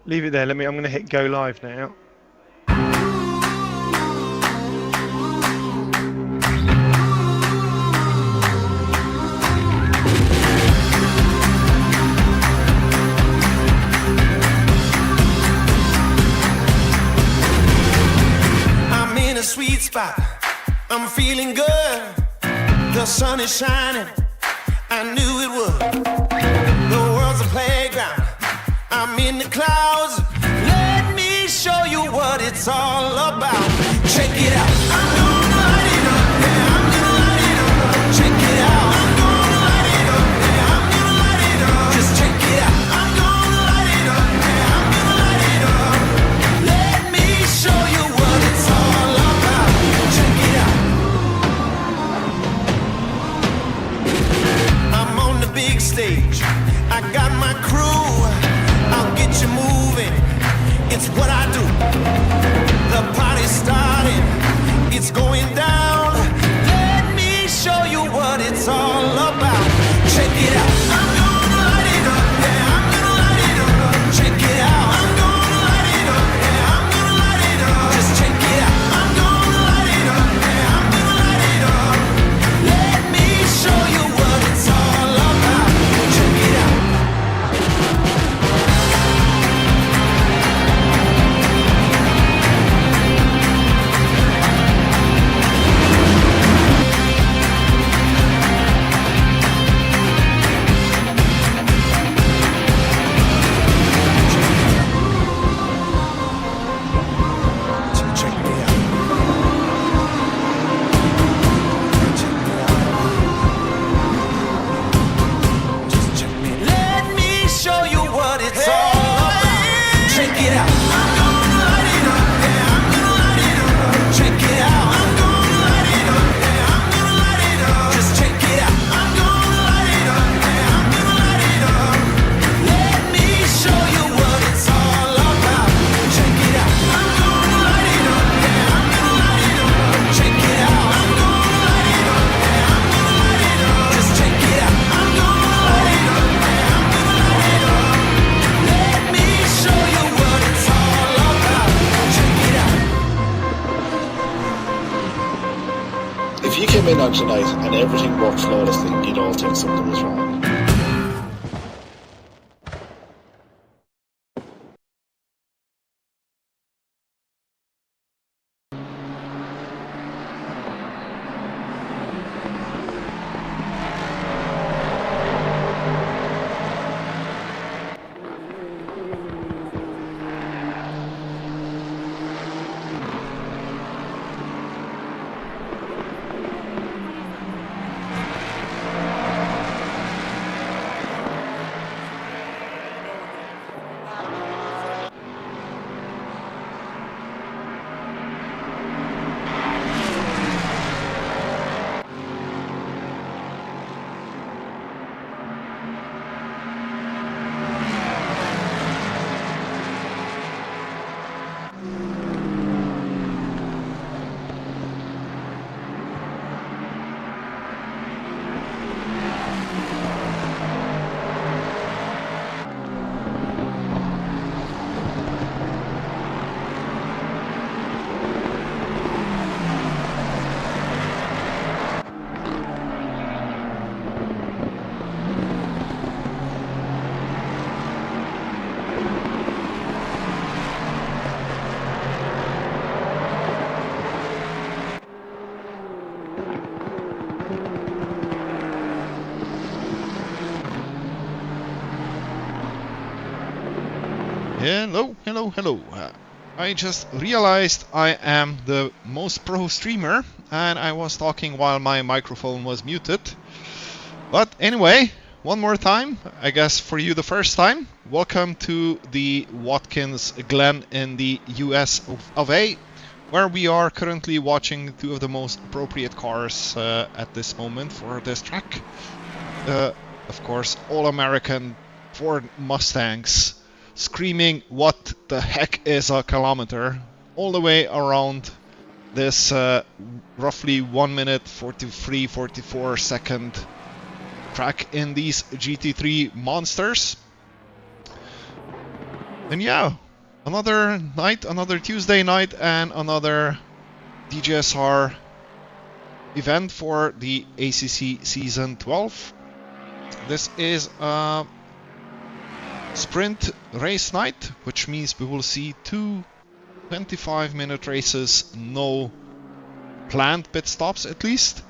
Leave it there. I'm going to hit go live now. I'm in a sweet spot. I'm feeling good. The sun is shining. I knew it would. The world's a playground. I'm in the clouds. Let me show you what it's all about. Check it out. I'm gonna light it up. Yeah, I'm gonna light it up. Check it out. I'm gonna light it up. Yeah, I'm gonna light it up. Just check it out. I'm gonna light it up. Yeah, I'm gonna light it up. Let me show you what it's all about. Check it out. I'm on the big stage. I got my crew. I'll get you moving. It's what I do. The party's starting. It's going down. Let me show you what it's all about. Check it out. I'm gonna light it up. Yeah, I'm gonna light it up. Check it out. I'm gonna light it up. Yeah, I'm gonna light it up. Just check it out. I'm gonna light it up. Yeah, I'm gonna light it up. Let me show you what it's all about. Check it out. Check me out. Check me out. Just check me. Let me show you what it's all about. Check it out. I'm gonna light it up. Yeah, I'm gonna light it up. Check it out. I'm gonna light it up. Yeah, I'm gonna light it up. Just check it out. I'm gonna light it up. Yeah, I'm gonna light it up. Let me show you what it's all about. Check it out. I'm gonna light it up. Yeah, I'm gonna light it up. Check it out. I'm gonna light it up. Yeah, I'm gonna light it up. Just check it out. I'm gonna light it up. Yeah, I'm gonna light it up. Let me show you what it's all about. Check it out. If you came in on tonight and everything worked flawlessly, you'd all think something was wrong. Hello. I just realized I am the most pro streamer and I was talking while my microphone was muted. But anyway, one more time, I guess for you the first time, welcome to the Watkins Glen in the US of A, where we are currently watching two of the most appropriate cars at this moment for this track. Of course, all-American Ford Mustangs screaming what the heck is a kilometer all the way around this roughly 1 minute 44 second track in these GT3 monsters. And yeah, another night, another Tuesday night, and another D.G.S.R event for the ACC Season 12. This is a sprint race night, which means we will see two 25-minute races, no planned pit stops at least,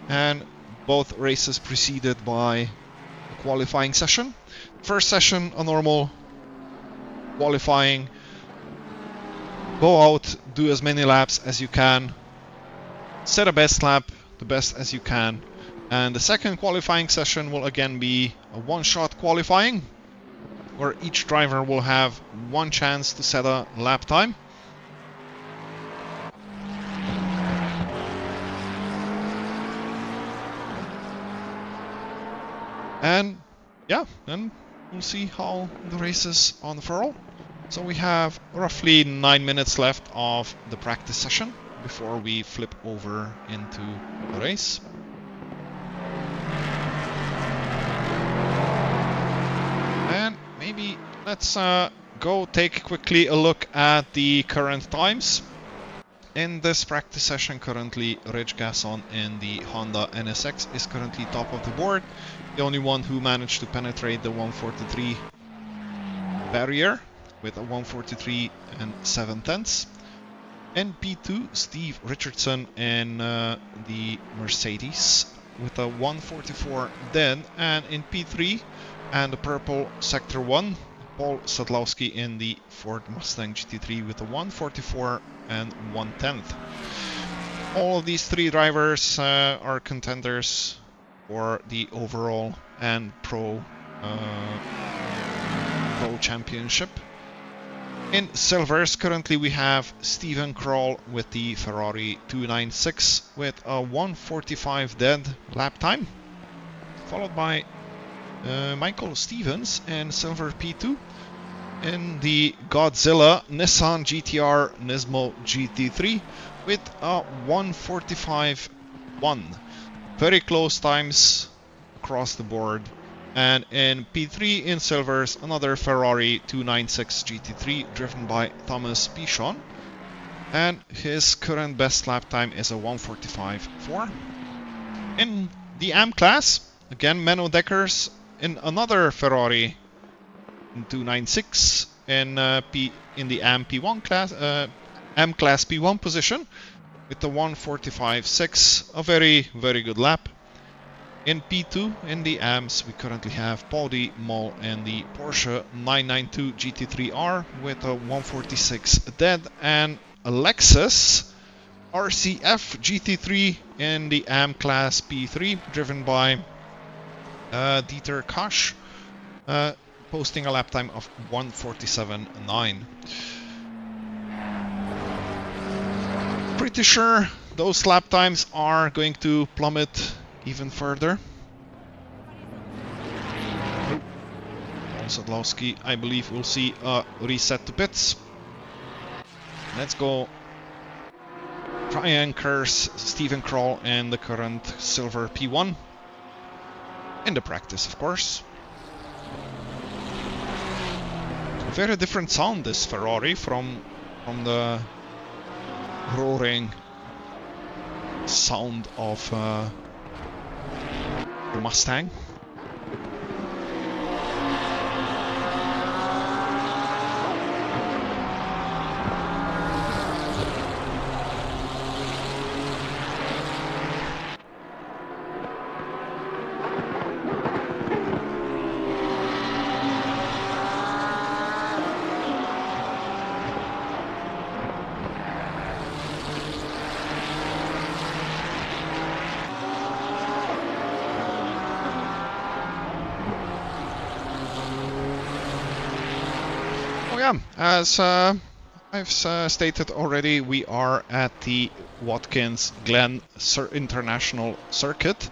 and both races preceded by a qualifying session. First session, a normal qualifying, go out, do as many laps as you can, set a best lap, the best as you can, and the second qualifying session will again be a one-shot qualifying, where each driver will have one chance to set a lap time. And yeah, then we'll see how the races unfurl. So we have roughly 9 minutes left of the practice session before we flip over into the race. And maybe let's go take quickly a look at the current times. In this practice session currently, Rich Gasson in the Honda NSX is currently top of the board. The only one who managed to penetrate the 143 barrier with a 143 and 7/10. In P2, Steve Richardson in the Mercedes with a 144 dead, and in P3 and the purple Sector 1, Paul Sadlowski in the Ford Mustang GT3 with a 144 and 1/10. All of these three drivers are contenders for the overall and pro championship. In silvers, currently we have Stephen Kroll with the Ferrari 296 with a 145 dead lap time, followed by Michael Stevens in silver P2 in the Godzilla Nissan GT-R Nismo GT3 with a 145.1. Very close times across the board. And in P3 in silvers, another Ferrari 296 GT3 driven by Thomas Pichon, and his current best lap time is a 145.4. In the AM class, again Menno Dekkers in another Ferrari 296 in the AM P1 class, AM class P1 position with the 145.6, a very good lap. In P2 in the AMs, we currently have Paul D. Moll in the Porsche 992 GT3R with a 146 dead, and Lexus RCF GT3 in the AM class P3 driven by Dieter Kasch, posting a lap time of 147.9. Pretty sure those lap times are going to plummet even further. Sadlowski, I believe we'll see a reset to pits. Let's go try and curse Stephen Kroll in the current silver P1. In the practice, of course. A very different sound, this Ferrari, from the roaring sound of the Mustang. As I've stated already, we are at the Watkins Glen International Circuit,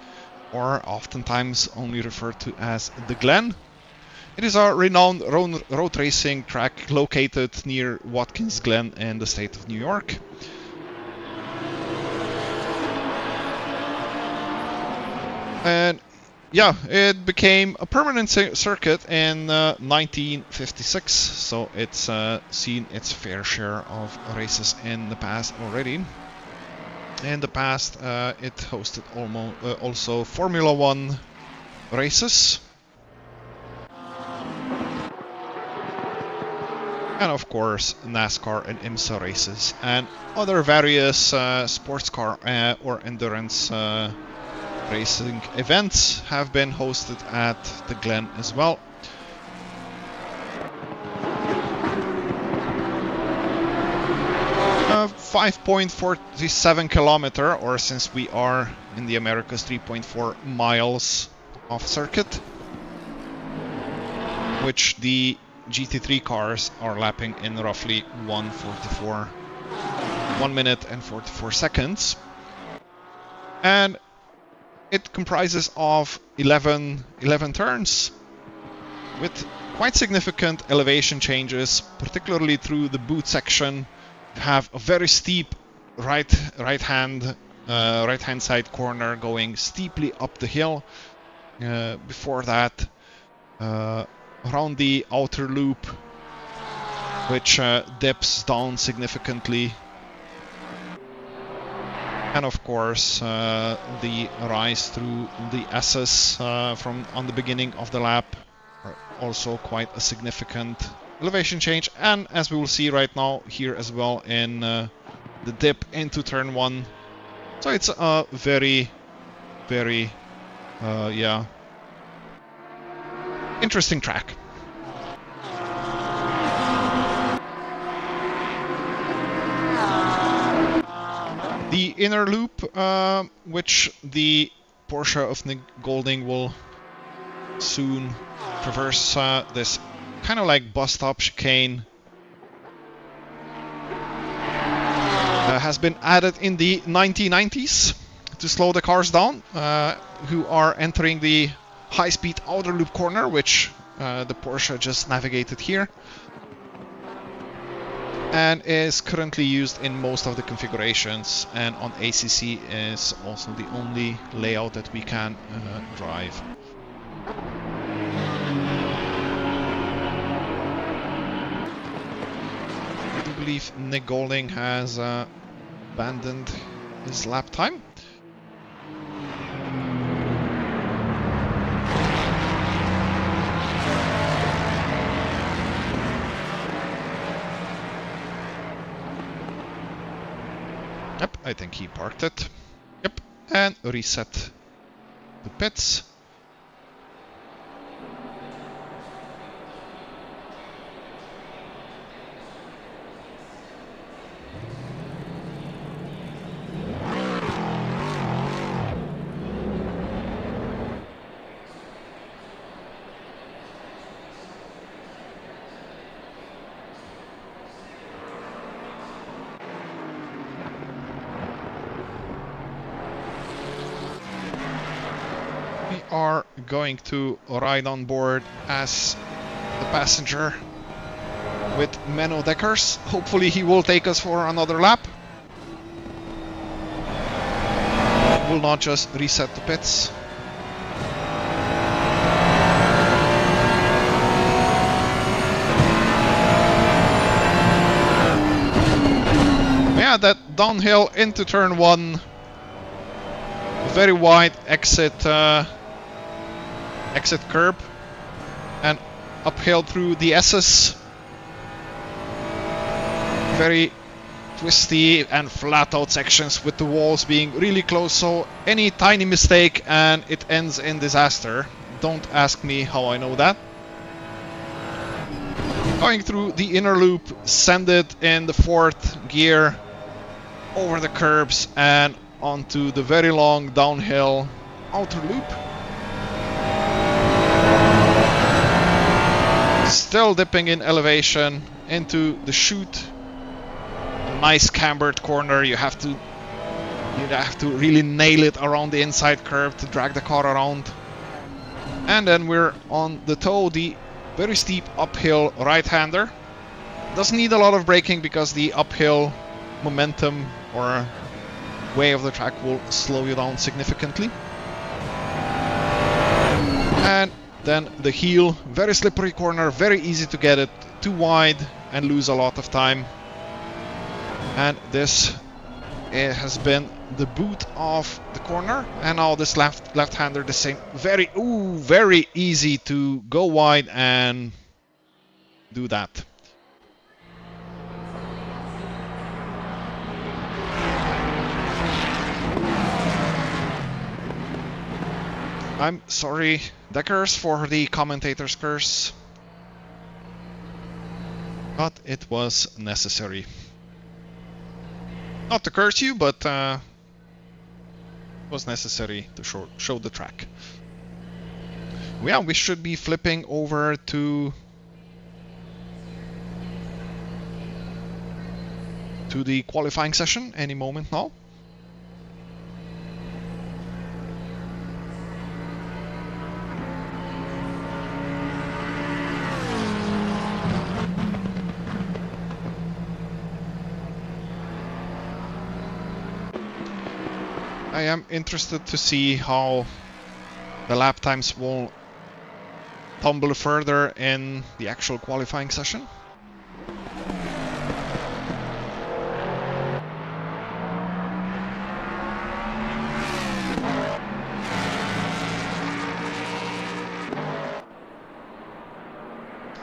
or oftentimes only referred to as the Glen. It is a renowned road racing track located near Watkins Glen in the state of New York. And yeah, it became a permanent circuit in 1956, so it's seen its fair share of races in the past already. In the past, it hosted also Formula 1 races. And of course, NASCAR and IMSA races, and other various sports car or endurance racing events have been hosted at the Glen as well. A 5.47 kilometer, or since we are in the Americas, 3.4 miles of circuit, which the GT3 cars are lapping in roughly 1 minute and 44 seconds. And it comprises of 11 turns with quite significant elevation changes, particularly through the boot section. You have a very steep right hand side corner going steeply up the hill. Before that, around the outer loop, which dips down significantly, and of course the rise through the S's from on the beginning of the lap are also quite a significant elevation change, and as we will see right now here as well in the dip into turn 1. So it's a very yeah, interesting track. The inner loop, which the Porsche of Nick Golding will soon traverse, this kind of like bus stop chicane, has been added in the 1990s to slow the cars down who are entering the high-speed outer loop corner, which the Porsche just navigated here, and is currently used in most of the configurations, and on ACC is also the only layout that we can drive. I do believe Nick Golding has abandoned his lap time. Yep, I think he parked it. Yep, and reset the pits. Are going to ride on board as the passenger with Menno Dekkers. Hopefully he will take us for another lap. Will not just reset the pits. Yeah, that downhill into turn 1, very wide exit curb, and uphill through the S's. Very twisty and flat out sections with the walls being really close, so any tiny mistake and it ends in disaster. Don't ask me how I know that. Going through the inner loop, send it in the 4th gear over the curbs and onto the very long downhill outer loop. Still dipping in elevation into the chute. A nice cambered corner. You have to really nail it around the inside curve to drag the car around. And then we're on the toe, the very steep uphill right-hander. Doesn't need a lot of braking because the uphill momentum or way of the track will slow you down significantly. And then the heel, very slippery corner, very easy to get it too wide and lose a lot of time. And this has been the boot of the corner, and now this left-hander the same. Very easy to go wide and do that. I'm sorry, Deckers, for the commentator's curse, but it was necessary. Not to curse you, but it was necessary to show the track. Yeah, we should be flipping over to the qualifying session any moment now. I am interested to see how the lap times will tumble further in the actual qualifying session.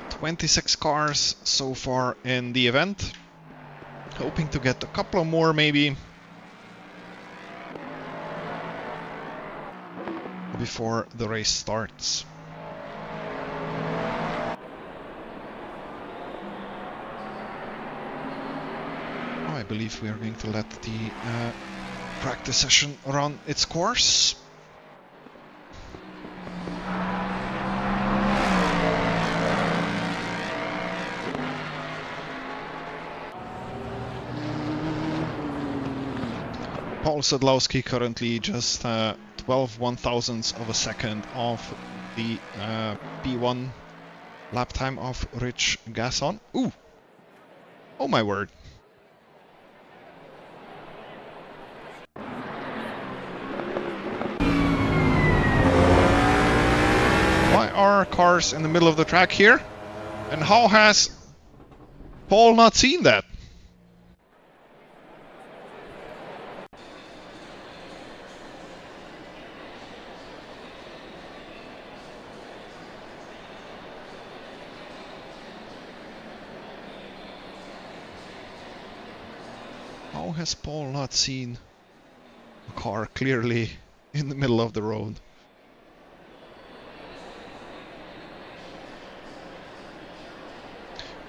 "26 cars so far in the event. Hoping to get a couple of more maybe before the race starts. I believe we are going to let the practice session run its course. Paul Sadlowski currently just 12 one-thousandths of a second off the P1 lap time of Rich Gasson. Ooh! Oh my word. Why are cars in the middle of the track here? And how has Paul not seen that? How has Paul not seen a car clearly in the middle of the road?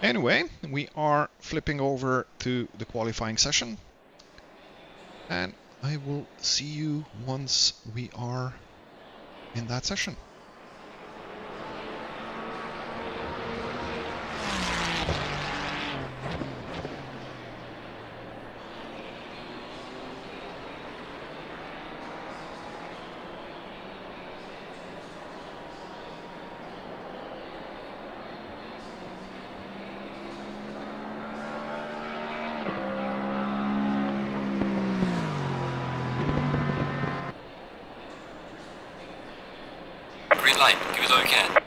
Anyway, we are flipping over to the qualifying session, and I will see you once we are in that session. Green light, give it all you can.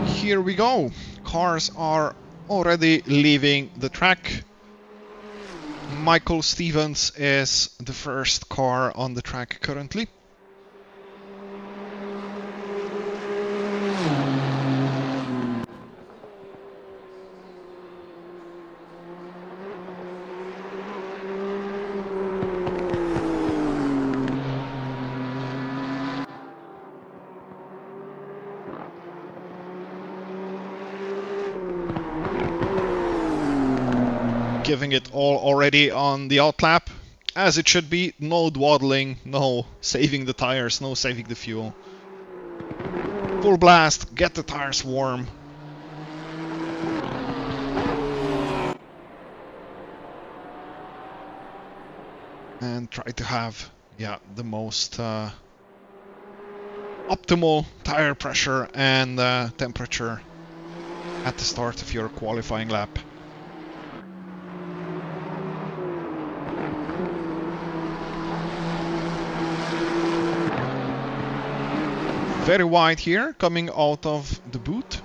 Here we go. Cars are already leaving the track. Michael Stevens is the first car on the track currently. Giving it all already on the outlap, as it should be. No dawdling, no saving the tires, no saving the fuel. Full blast, get the tires warm. And try to have, yeah, the most optimal tire pressure and temperature at the start of your qualifying lap. Very wide here, coming out of the boot.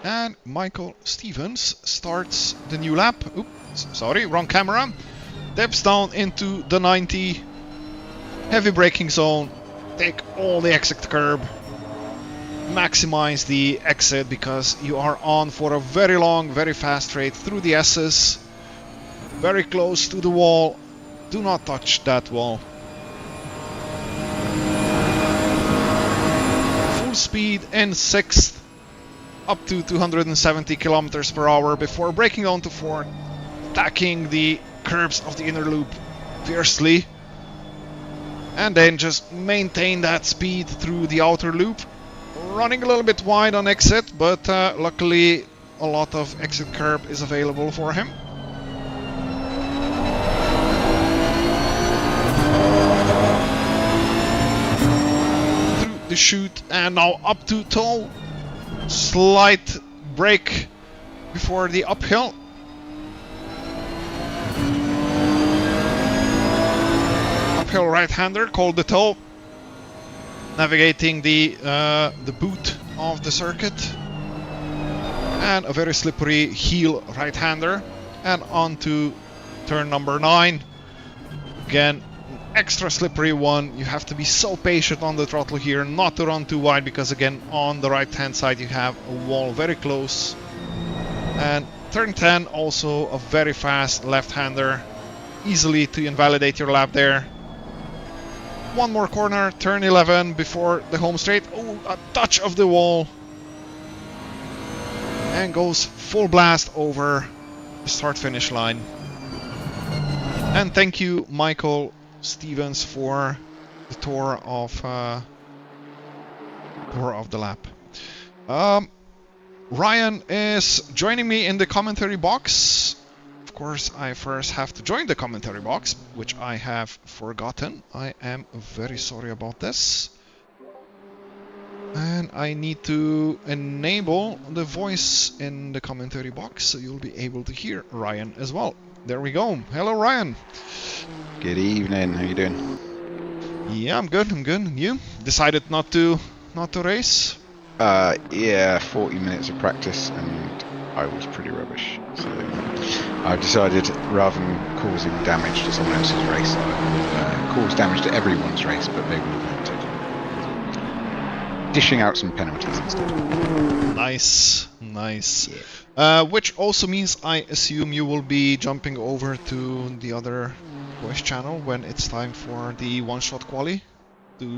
And Michael Stevens starts the new lap. Oops, sorry, wrong camera. Dips down into the 90. Heavy braking zone. Take all the exit curb. Maximize the exit because you are on for a very long, very fast straight through the S's. Very close to the wall. Do not touch that wall. Full speed in 6th. Up to 270 kilometers per hour before braking on to 4th. Attacking the curbs of the inner loop fiercely. And then just maintain that speed through the outer loop. Running a little bit wide on exit, but luckily a lot of exit curb is available for him. Through the chute and now up to toe. Slight brake before the uphill. Uphill right-hander called the toe. Navigating the boot of the circuit. And a very slippery heel right-hander. And on to turn number 9. Again, extra slippery one. You have to be so patient on the throttle here, not to run too wide, because again on the right hand side you have a wall very close. And turn 10, also a very fast left-hander, easily to invalidate your lap there. One more corner, turn 11 before the home straight. Oh, a touch of the wall. And goes full blast over the start-finish line. And thank you, Michael Stevens, for the tour of the lap. Ryan is joining me in the commentary box. Of course, I first have to join the commentary box, which I have forgotten. I am very sorry about this. And I need to enable the voice in the commentary box, so you'll be able to hear Ryan as well. There we go. Hello, Ryan. Good evening. How you doing? Yeah, I'm good. And you? Decided not to race? Yeah, 40 minutes of practice, and I was pretty rubbish. So I decided, rather than causing damage to someone else's race, I would cause damage to everyone's race, but they would have wanted. Dishing out some penalties instead. Nice. Yeah. Which also means I assume you will be jumping over to the other voice channel when it's time for the one-shot quali to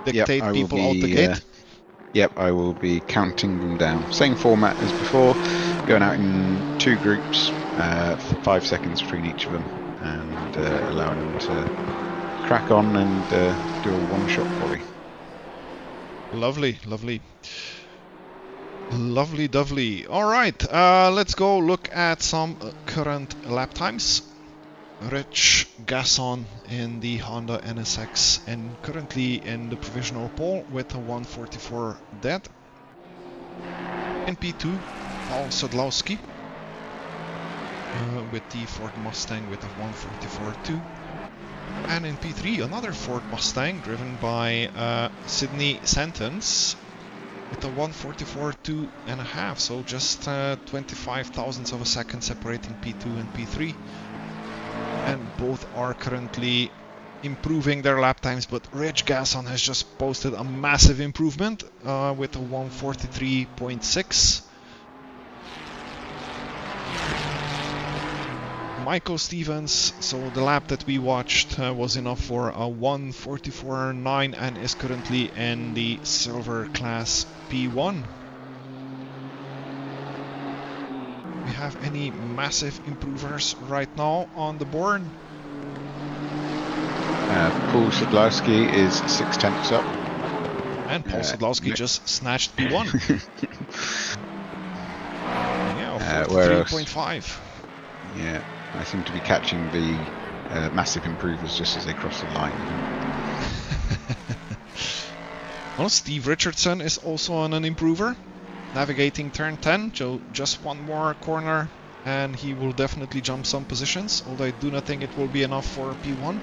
dictate people out the gate. Yep, I will be counting them down. Same format as before, going out in 2 groups, 5 seconds between each of them, and allowing them to crack on and do a one-shot quali. Lovely. Alright, let's go look at some current lap times. Rich Gasson in the Honda NSX and currently in the provisional pole with a 1:44 dead. In P2, Paul Sadlowski with the Ford Mustang with a 1:44.2. And in P3, another Ford Mustang driven by Sydney Sentence with a 1:44.2.5, so just 25 thousandths of a second separating P2 and P3. And both are currently improving their lap times, but Rich Gasson has just posted a massive improvement with a 1:43.6. Michael Stevens, so the lap that we watched was enough for a 1:44.9 and is currently in the silver class P1. We have any massive improvers right now on the board? Paul Sadlowski is 6 tenths up. And Paul Sadlowski just snatched P1. Yeah, 43.5. Yeah, I seem to be catching the massive improvers just as they cross the line. Well, Steve Richardson is also on an improver, navigating turn 10. Just one more corner and he will definitely jump some positions, although I do not think it will be enough for P1.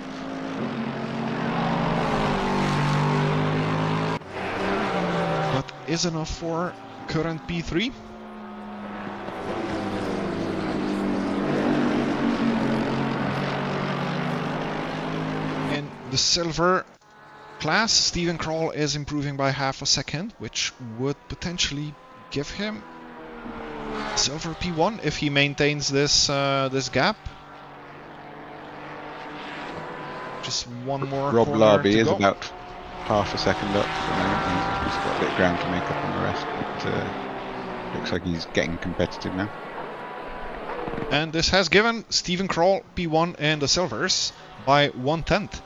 But is enough for current P3. In the silver class, Steven Kroll is improving by half a second, which would potentially give him silver P1 if he maintains this this gap. Just one more Rob corner Larby to is go. about half a second up at the moment. He's got a bit of ground to make up on the rest, but looks like he's getting competitive now. And this has given Steven Kroll P1 in the silvers by 1/10.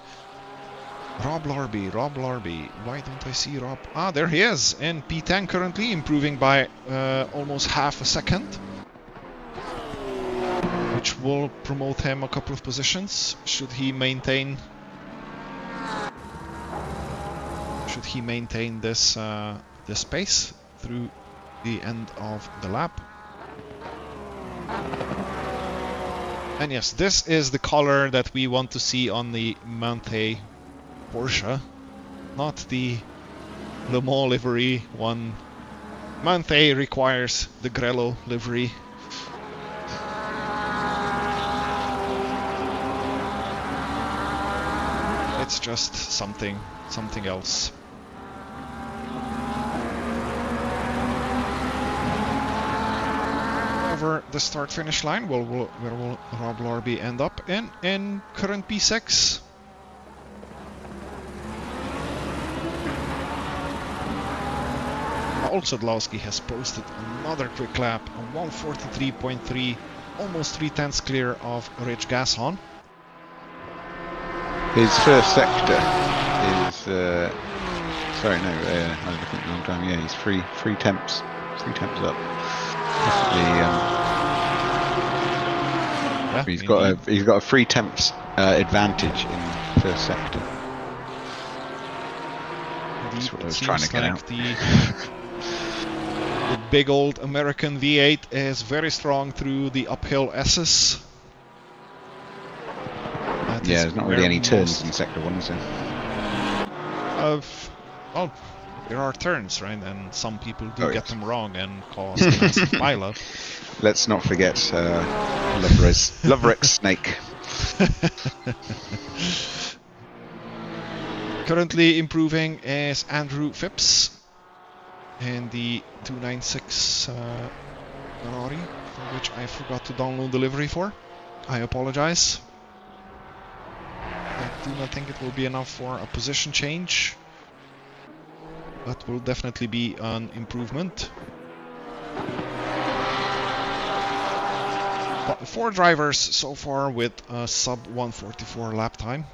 Rob Larby, why don't I see Rob? Ah, there he is, in P10 currently, improving by almost half a second, which will promote him a couple of positions, should he maintain this this pace through the end of the lap. And yes, this is the color that we want to see on the Mante Porsche, not the Le Mans livery one. Mante requires the Grello livery. It's just something else. Over the start-finish line, where will Rob Larby end up in current P6? Paul Sadlowski has posted another quick lap, a 143.3, almost 3/10 clear of Rich Gasson. His first sector is sorry, no, I was looking at the wrong time. Yeah, he's three temps up. Definitely, he's got a 3 temps advantage in first sector. That's what I was trying to get out. The big old American V8 is very strong through the uphill S's. Yeah, there's not really any turns in sector 1, is there? Well, there are turns, right? And some people do get them wrong and cause a massive pileup. Let's not forget Loverex Snake. Currently improving is Andrew Phipps in the 296 Ferrari, for which I forgot to download the livery for. I apologize. I do not think it will be enough for a position change, but will definitely be an improvement. But 4 drivers so far with a sub 144 lap time.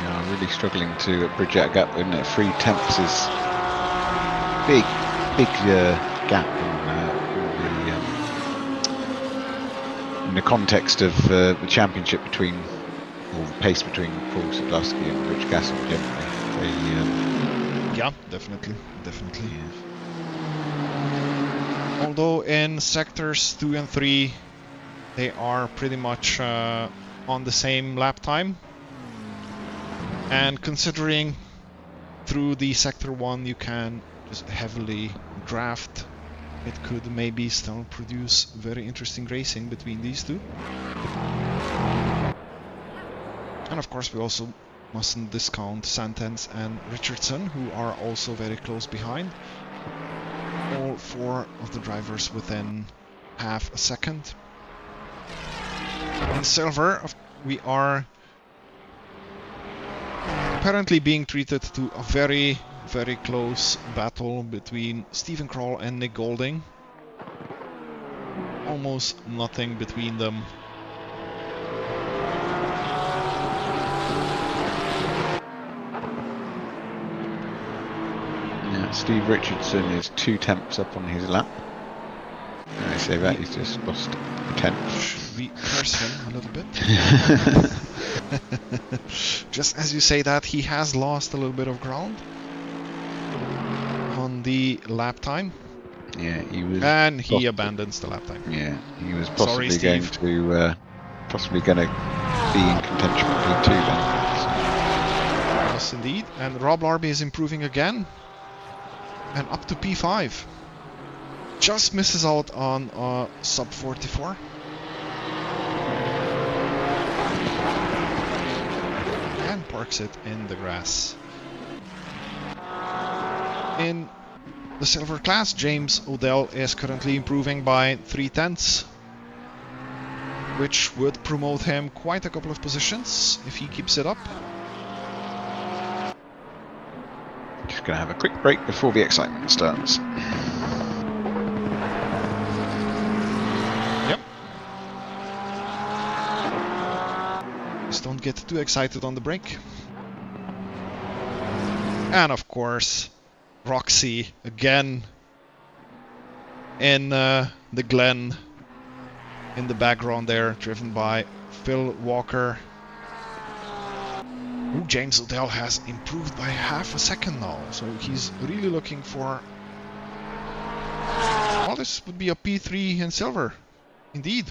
Yeah, really struggling to bridge that gap, isn't it? 3 temps is big gap in the context of the championship between, or the pace between Paul Sadlowski and Rich Gasson generally. Yeah, definitely. Yeah. Although in sectors 2 and 3 they are pretty much on the same lap time, and considering through the sector 1 you can just heavily draft, it could maybe still produce very interesting racing between these two. And of course we also mustn't discount Santens and Richardson, who are also very close behind. All 4 of the drivers within half a second. In silver, we are apparently being treated to a very close battle between Steven Kroll and Nick Golding. Almost nothing between them. Steve Richardson is 2 tenths up on his lap. And I say that he's just lost a tenth. Should we curse him a little bit? Just as you say that, he has lost a little bit of ground on the lap time. Yeah, he was. And he abandons the lap time. Yeah, he was Sorry, possibly going Steve. to be in contention for P2 then. Yes, indeed. And Rob Larby is improving again. And up to P5. Just misses out on sub 44. And parks it in the grass. In the silver class, James Odell is currently improving by 3 tenths, which would promote him quite a couple of positions if he keeps it up. Just going to have a quick break before the excitement starts. Yep. Just don't get too excited on the break. And of course, Roxy again in the Glen in the background there, driven by Phil Walker. Ooh, James Odell has improved by half a second now, so he's really looking for... Well, this would be a P3 in silver, indeed.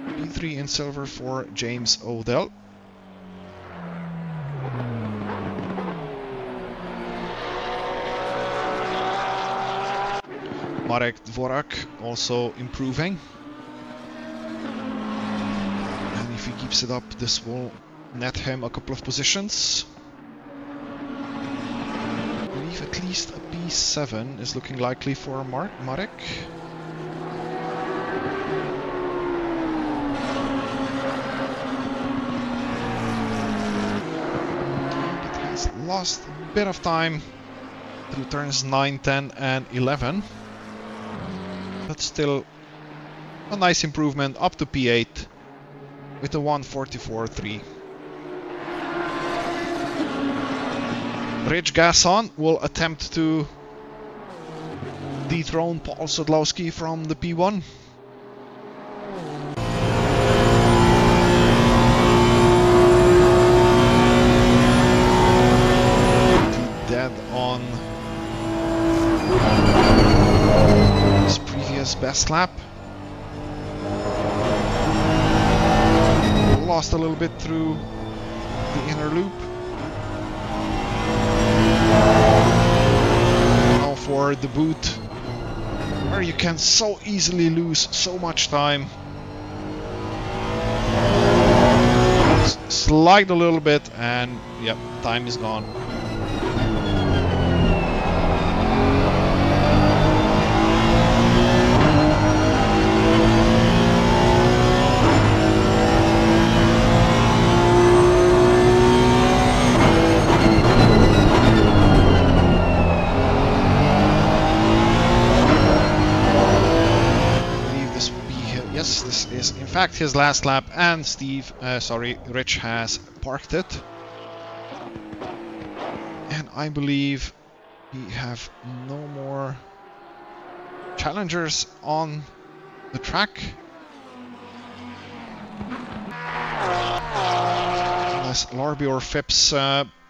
P3 in silver for James Odell. Marek Dvorak also improving. And if he keeps it up, this will net him a couple of positions. I believe at least a P7 is looking likely for Marek. It has lost a bit of time through turns 9, 10 and 11. But still a nice improvement up to P8 with a 1:44.3. Rich Gasson will attempt to dethrone Paul Sodlowski from the P1. Dead on his previous best lap. Lost a little bit through the inner loop. Now for the boot, where you can so easily lose so much time. Slide a little bit and yep, time is gone. This is in fact his last lap, and Rich has parked it. And I believe we have no more challengers on the track. Unless Larby or Phipps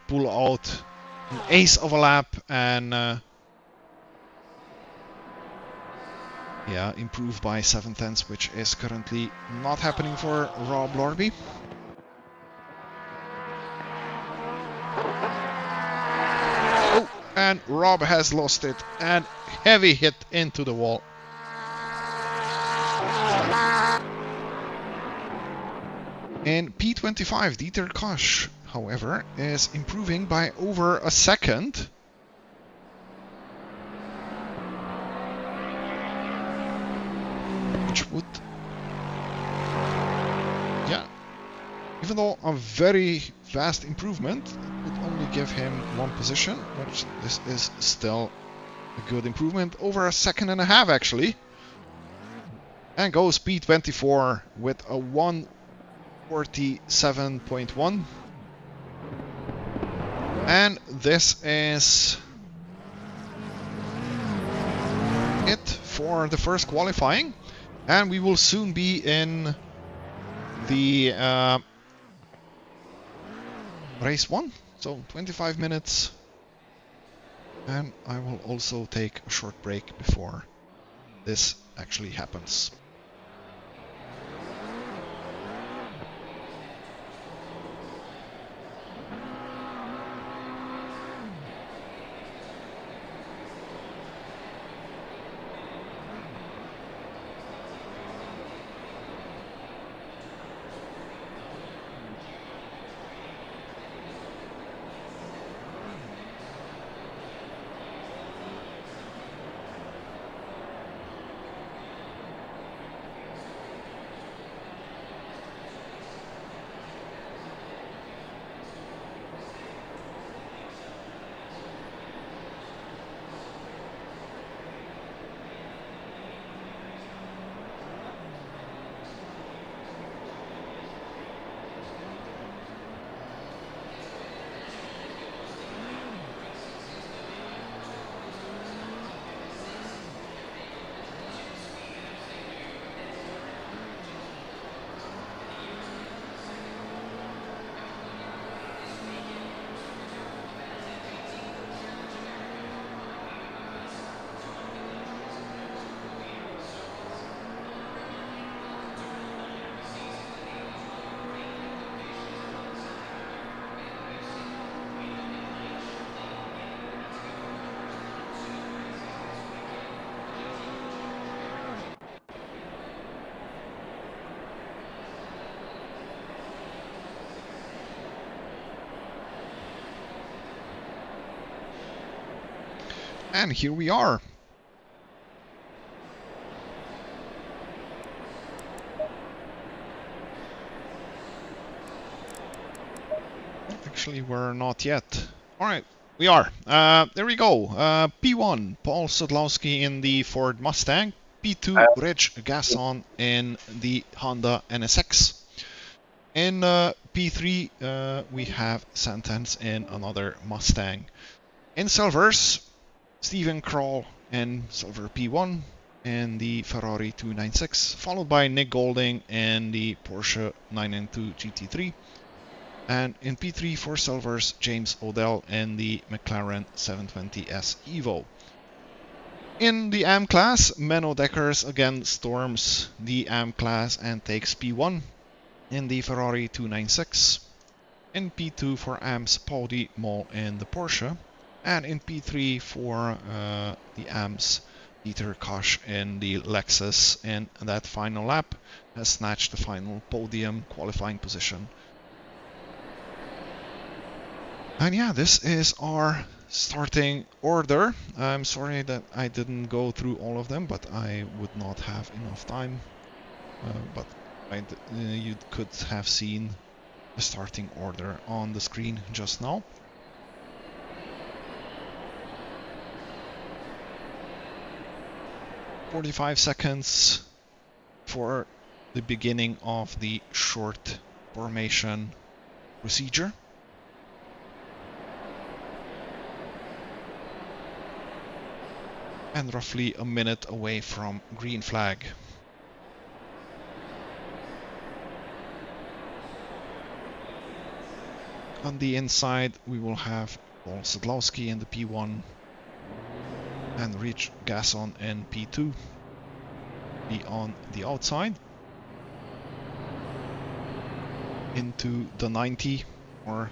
pull out an ace of a lap and yeah, improve by 7 tenths, which is currently not happening for Rob Larby. Oh, and Rob has lost it, and heavy hit into the wall. In P25, D.G.S.R, however, is improving by over a second. Which would, yeah, even though a very vast improvement, it would only give him 1 position, which this is still a good improvement, over a second and a half actually. And goes P24 with a 1:47.1. And this is it for the first qualifying, and we will soon be in the race 1, so 25 minutes, and I will also take a short break before this actually happens. And here we are. Actually, we're not yet. Alright, we are. There we go. P1, Paul Sadlowski in the Ford Mustang. P2, Rich Gasson in the Honda NSX. In P3, we have Santens in another Mustang. In Silvers, Stephen Kroll in Silver P1 and the Ferrari 296, followed by Nick Golding and the Porsche 992 GT3. And in P3 for Silvers, James Odell and the McLaren 720S Evo. In the AM class, Menno Dekkers again storms the AM class and takes P1 in the Ferrari 296. In P2 for AMS, Paul Di Mol in the Porsche. And in P3 for the AMS, Peter Kosh in the Lexus, and that final lap has snatched the final podium qualifying position. And yeah, this is our starting order. I'm sorry that I didn't go through all of them, but I would not have enough time. But you could have seen the starting order on the screen just now. "45 seconds for the beginning of the short formation procedure. And roughly a minute away from green flag. On the inside, we will have Paul Sadlowski in the P1 and Rich Gasson in P2. Be on the outside. Into the 90 or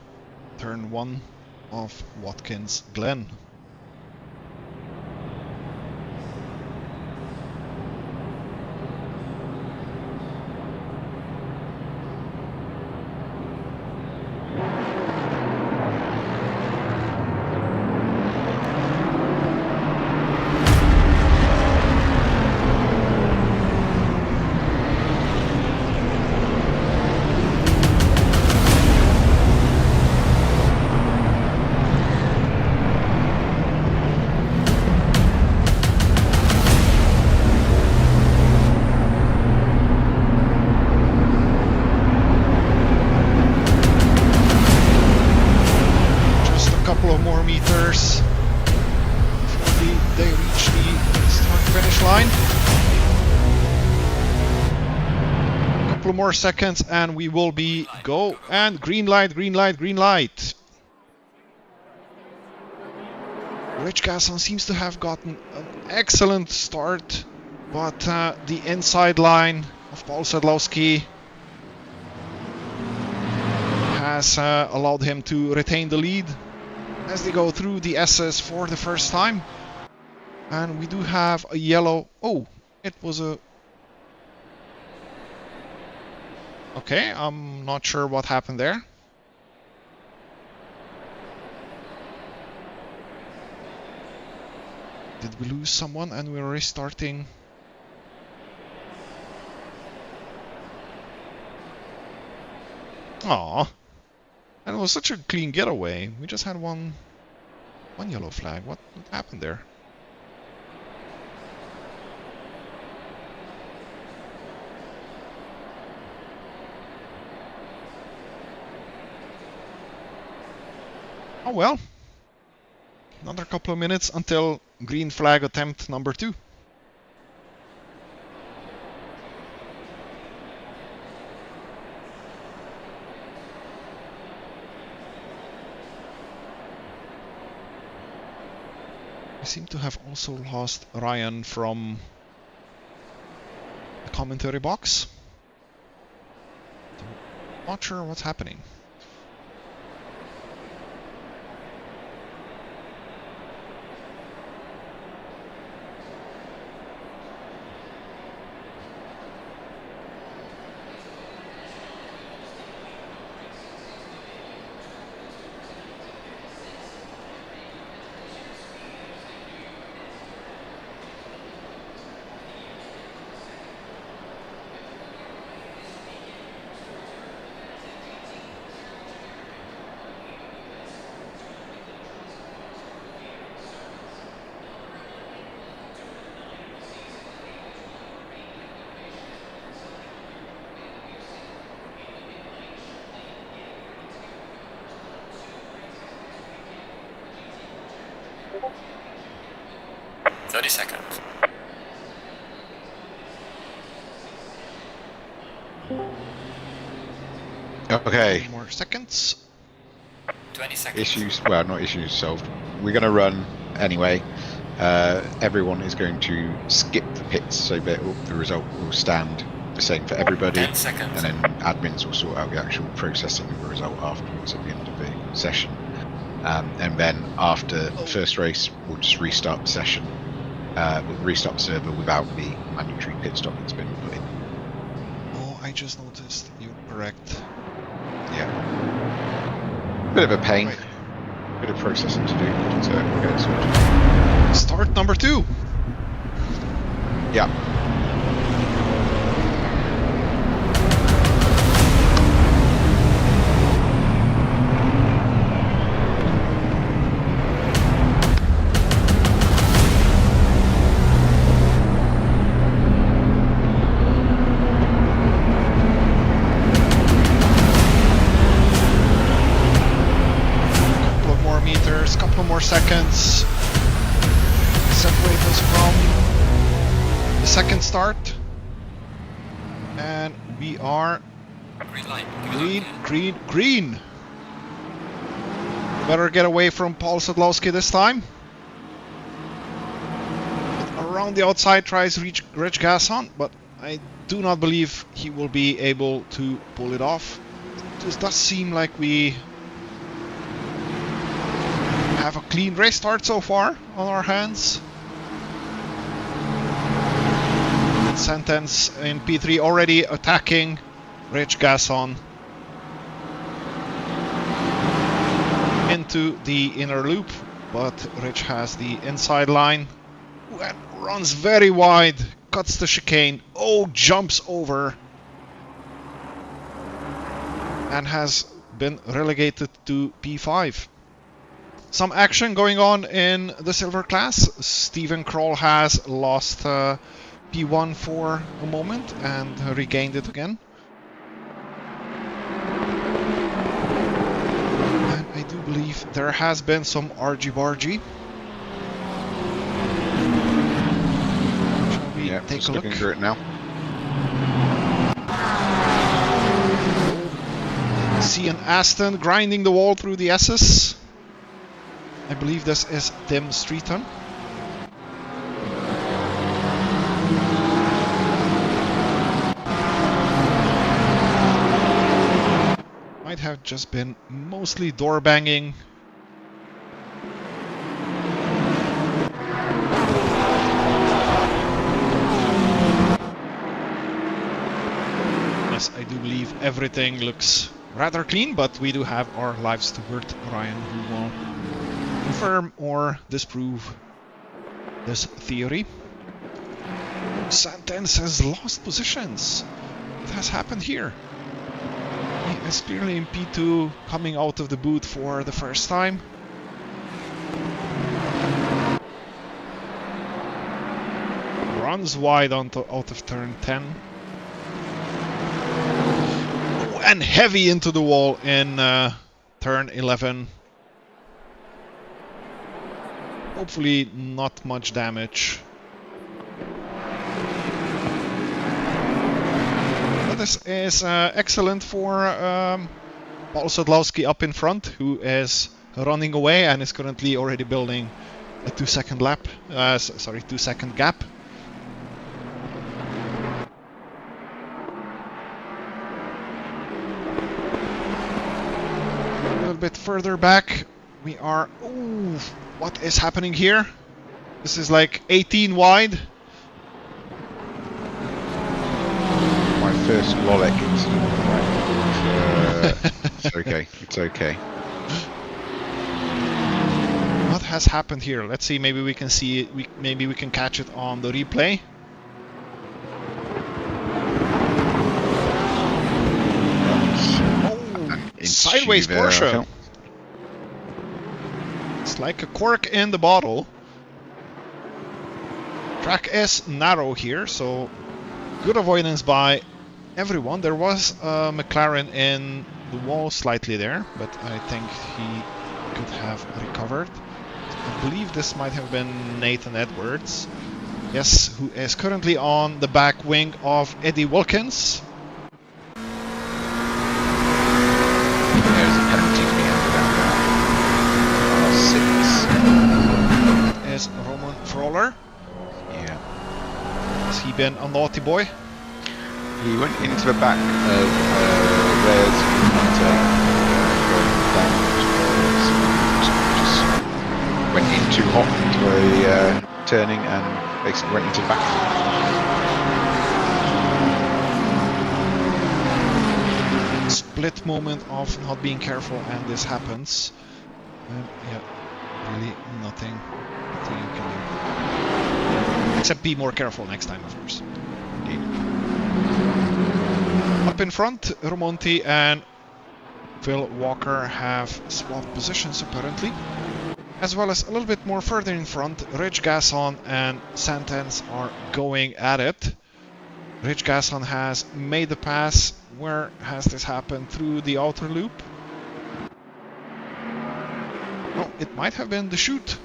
turn 1 of Watkins Glen. More meters before they reach the start finish line. A couple more seconds and we will be go. And green light, green light, green light. D.G.S.R seems to have gotten an excellent start, but the inside line of Paul Sadlowski has allowed him to retain the lead as they go through the S's for the first time. And we do have a yellow. Oh, it was a... Okay, I'm not sure what happened there. Did we lose someone and we're restarting? Aww. And it was such a clean getaway. We just had one yellow flag. What happened there? Oh well. Another couple of minutes until green flag attempt number 2. I seem to have also lost Ryan from the commentary box. Not sure what's happening. Seconds. Okay. More seconds. 20 seconds. Issues, well, not issues solved. We're going to run anyway. Everyone is going to skip the pits so that the result will stand the same for everybody. 10 seconds. And then admins will sort out the actual processing of the result afterwards at the end of the session. And then after the first race, we'll just restart the session. We'll restart the server without the mandatory pit stop that's been put in. Oh, I just noticed. You're correct. Yeah. Bit of a pain. Right. Bit of processing to do, but we'll get it sorted. Start number 2. Yeah. Seconds separate us from the second start, and we are Green light. green. Better get away from Paul Sadlowski this time. Around the outside tries to reach D.G.S.R, but I do not believe he will be able to pull it off. It does seem like we have a clean race start so far on our hands. Sentence in P3 already attacking D.G.S.R into the inner loop, but Rich has the inside line and runs very wide, cuts the chicane, jumps over, and has been relegated to P5. Some action going on in the silver class. Stephen Kroll has lost P1 for a moment and regained it again. And I do believe there has been some argy-bargy. Yeah, take just a look. looking through it now. See an Aston grinding the wall through the S's. I believe this is Tim Streeton. Might have just been mostly door banging. Yes, I do believe everything looks rather clean, but we do have our live steward Ryan, who will confirm or disprove this theory. Santens has lost positions. What has happened here? He is clearly in P2, coming out of the boot for the first time. Runs wide out of turn 10. And heavy into the wall in turn 11. Hopefully not much damage. But this is excellent for Paul Sadlowski up in front, who is running away and is currently already building a 2-second lap. 2-second gap. Bit further back, we are. Ooh, what is happening here? This is like 18 wide. My first Lolek incident. It's okay. It's okay. What has happened here? Let's see. Maybe we can see it. Maybe we can catch it on the replay. Sideways Porsche. It's like a cork in the bottle. Track is narrow here, so good avoidance by everyone. There was a McLaren in the wall slightly there, but I think he could have recovered. I believe this might have been Nathan Edwards. Yes, who is currently on the back wing of Eddie Watkins. Is Roman Froller. Yeah. Has he been a naughty boy? He went into the back of Rare's just went in too hot into a turning and basically went into the back. Split moment of not being careful, and this happens. Yeah, really nothing you can do. Except be more careful next time, of course. Indeed. Up in front, Romonti and Phil Walker have swapped positions apparently. As well as a little bit more further in front, Rich Gasson and Santens are going at it. Rich Gasson has made the pass. Where has this happened? Through the outer loop? Oh, it might have been the chute.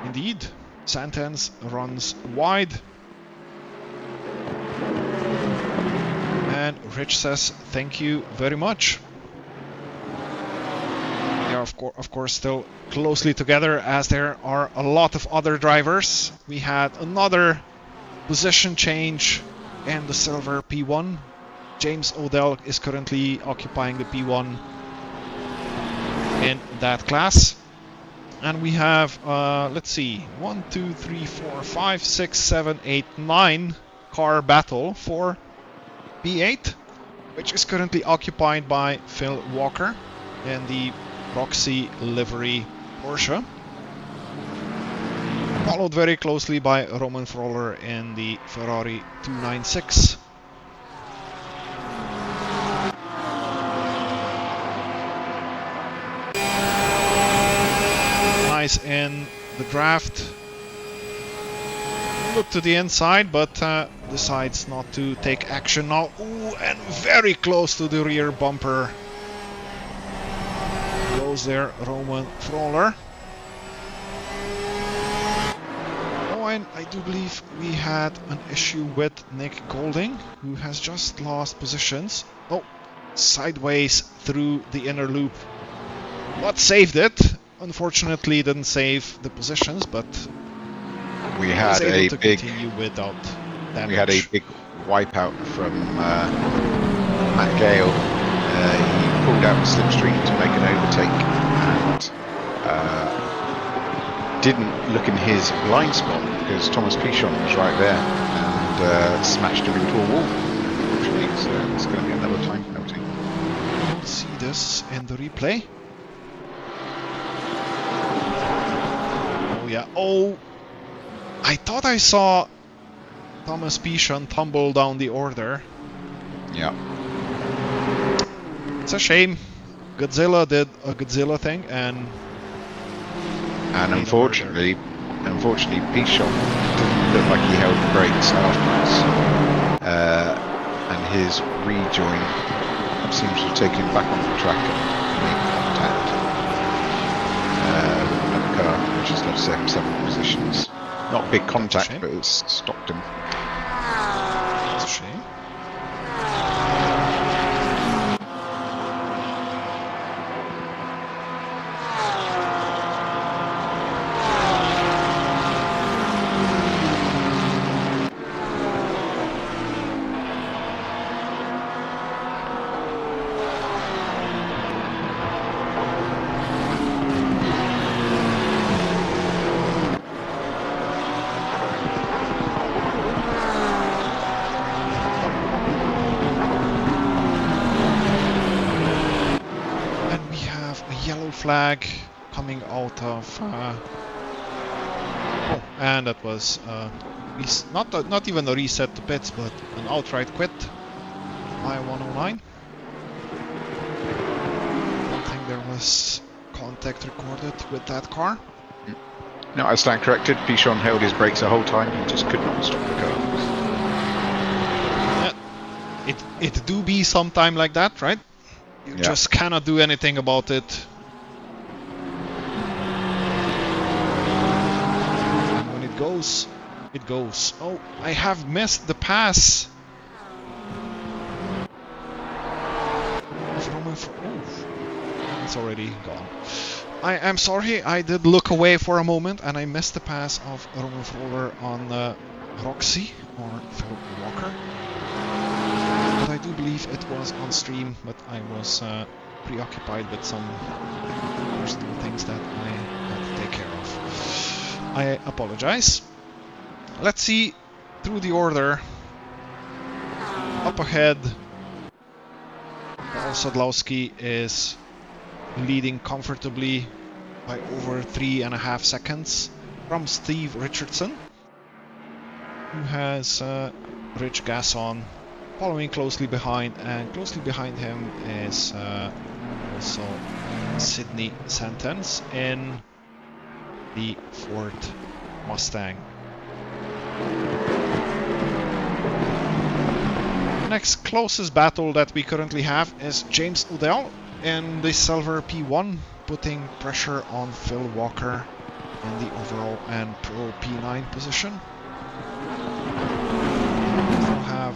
Indeed, Santens runs wide. And Rich says thank you very much. They are of course still closely together, as there are a lot of other drivers. We had another position change in the silver P1. James Odell is currently occupying the P1 in that class. And we have, let's see, 1, 2, 3, 4, 5, 6, 7, 8, 9 car battle for P8, which is currently occupied by Phil Walker in the Roxy livery Porsche. Followed very closely by Roman Froller in the Ferrari 296. Nice in the draft. Look to the inside, but decides not to take action now. Ooh, and very close to the rear bumper. goes there Roman Froller. Oh, and I do believe we had an issue with Nick Golding, who has just lost positions. Oh, sideways through the inner loop. But saved it. Unfortunately, didn't save the positions, but We was had able a to big continue without damage. we had a big wipeout from Matt Gale. He pulled out the slipstream to make an overtake and didn't look in his blind spot because Thomas Pichon was right there and smashed him into a wall. Unfortunately, so it's going to be another time penalty. We'll see this in the replay. Oh yeah. Oh, I thought I saw Thomas Pichon tumble down the order. Yeah. It's a shame. Godzilla did a Godzilla thing, and unfortunately, Pichon didn't look like he held the brakes afterwards, and his rejoin seems to have taken him back onto the track and made contact with another car, which has left several positions. Not big contact, but it's stopped him. it's a shame. Flag coming out of oh, and that was not even a reset to pits, but an outright quit by 109. I don't think there was contact recorded with that car. No, I stand corrected. Pichon held his brakes the whole time. He just could not stop the car. Yeah, it do be sometime like that, right? You just cannot do anything about it. It goes. Oh, I have missed the pass. It's already gone. I am sorry, I did look away for a moment and I missed the pass of Roman Froller on Roxy or Phil Walker. But I do believe it was on stream, but I was preoccupied with some personal things that I had to take care of. I apologize. Let's see through the order. Up ahead, Paul Sadlowski is leading comfortably by over 3.5 seconds from Steve Richardson, who has Rich gas on, following closely behind, and closely behind him is also Sydney Sentence in the Ford Mustang. The next closest battle that we currently have is James Udell in the Silver P1, putting pressure on Phil Walker in the overall and Pro P9 position. We still have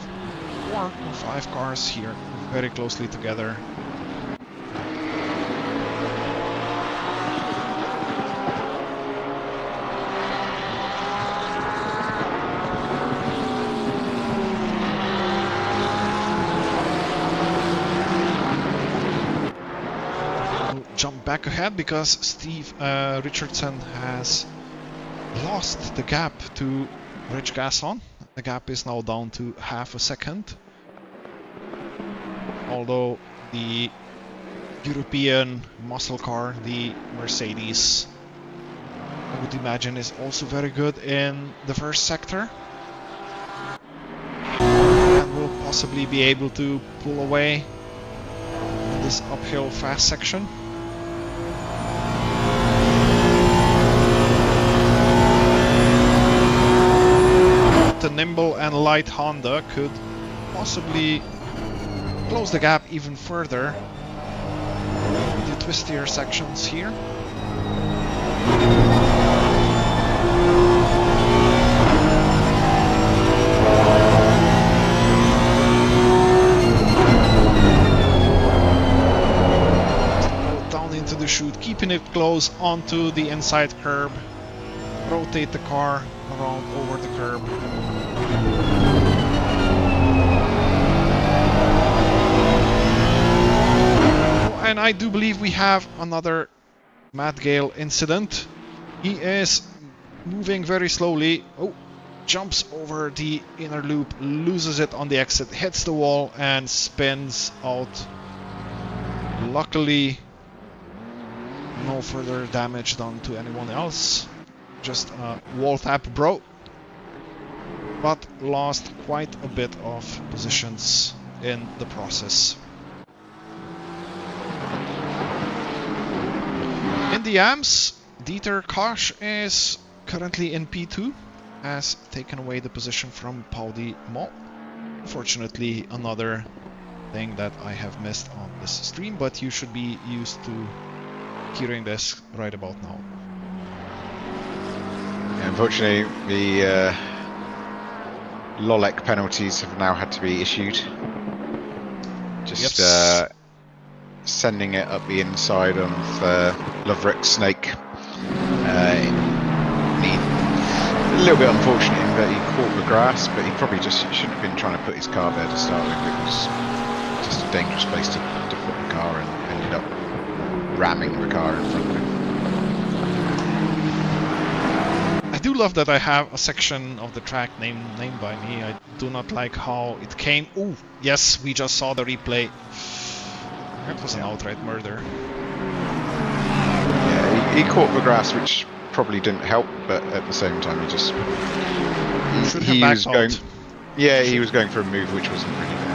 4 or 5 cars here very closely together. Jump back ahead because Steve Richardson has lost the gap to Rich Gasson. The gap is now down to half a second. Although the European muscle car, the Mercedes, I would imagine is also very good in the first sector. And will possibly be able to pull away in this uphill fast section. The nimble and light Honda could possibly close the gap even further. It twistier sections here. Down into the chute, keeping it close onto the inside curb. Rotate the car around over the curb. And I do believe we have another Matt Gale incident. He is moving very slowly. Oh, jumps over the inner loop, loses it on the exit, hits the wall and spins out. Luckily, no further damage done to anyone else. Just a wall tap, bro. But lost quite a bit of positions in the process. In the AMS, D.G.S.R is currently in P2, has taken away the position from Paudi Mo. Unfortunately, another thing that I have missed on this stream, but you should be used to hearing this right about now. Yeah, unfortunately, the Lolek penalties have now had to be issued. Just sending it up the inside of Dvorak's snake. A little bit unfortunate in that he caught the grass, but he probably just shouldn't have been trying to put his car there to start with. It was just a dangerous place to put the car and ended up ramming the car in front of him. I do love that I have a section of the track named by me. I do not like how it came. Oh, yes, we just saw the replay. That was an outright murder. Yeah, he caught the grass, which probably didn't help, but at the same time, he was going. Yeah, he was going for a move which wasn't really there.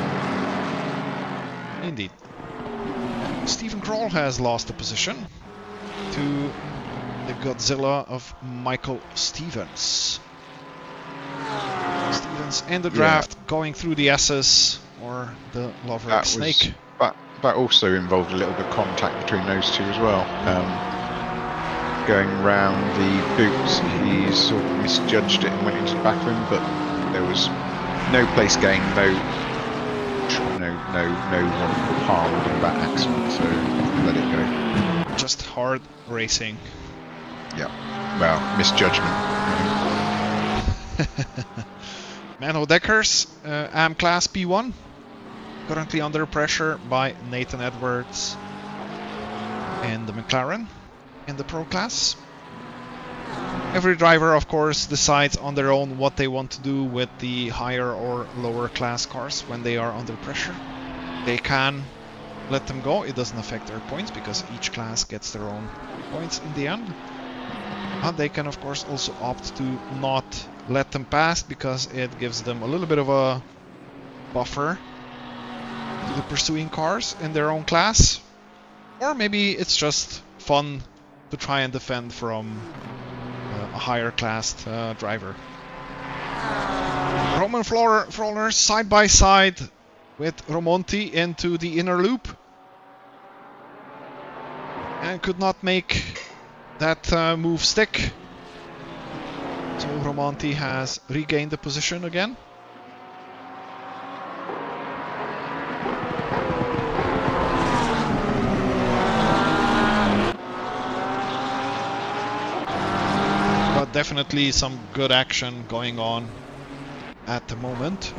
Indeed. Stephen Kroll has lost the position to the Godzilla of Michael Stevens. Stevens in the draft, going through the S's or the Dvorak snake. That also involved a little bit of contact between those two as well. Going round the boots, he sort of misjudged it and went into the back of him, but there was no place gain, no one harmed in that accident, so let it go. Just hard racing. Yeah, well, misjudgment. Manho Deckers, AM Class P1, currently under pressure by Nathan Edwards and the McLaren in the Pro Class. Every driver, of course, decides on their own what they want to do with the higher or lower class cars when they are under pressure. They can let them go, it doesn't affect their points because each class gets their own points in the end. And they can, of course, also opt to not let them pass because it gives them a little bit of a buffer to the pursuing cars in their own class. Or maybe it's just fun to try and defend from a higher classed driver. Roman Florner side by side with Romonti into the inner loop. And could not make that move stick. So Romonti has regained the position again. But definitely some good action going on at the moment.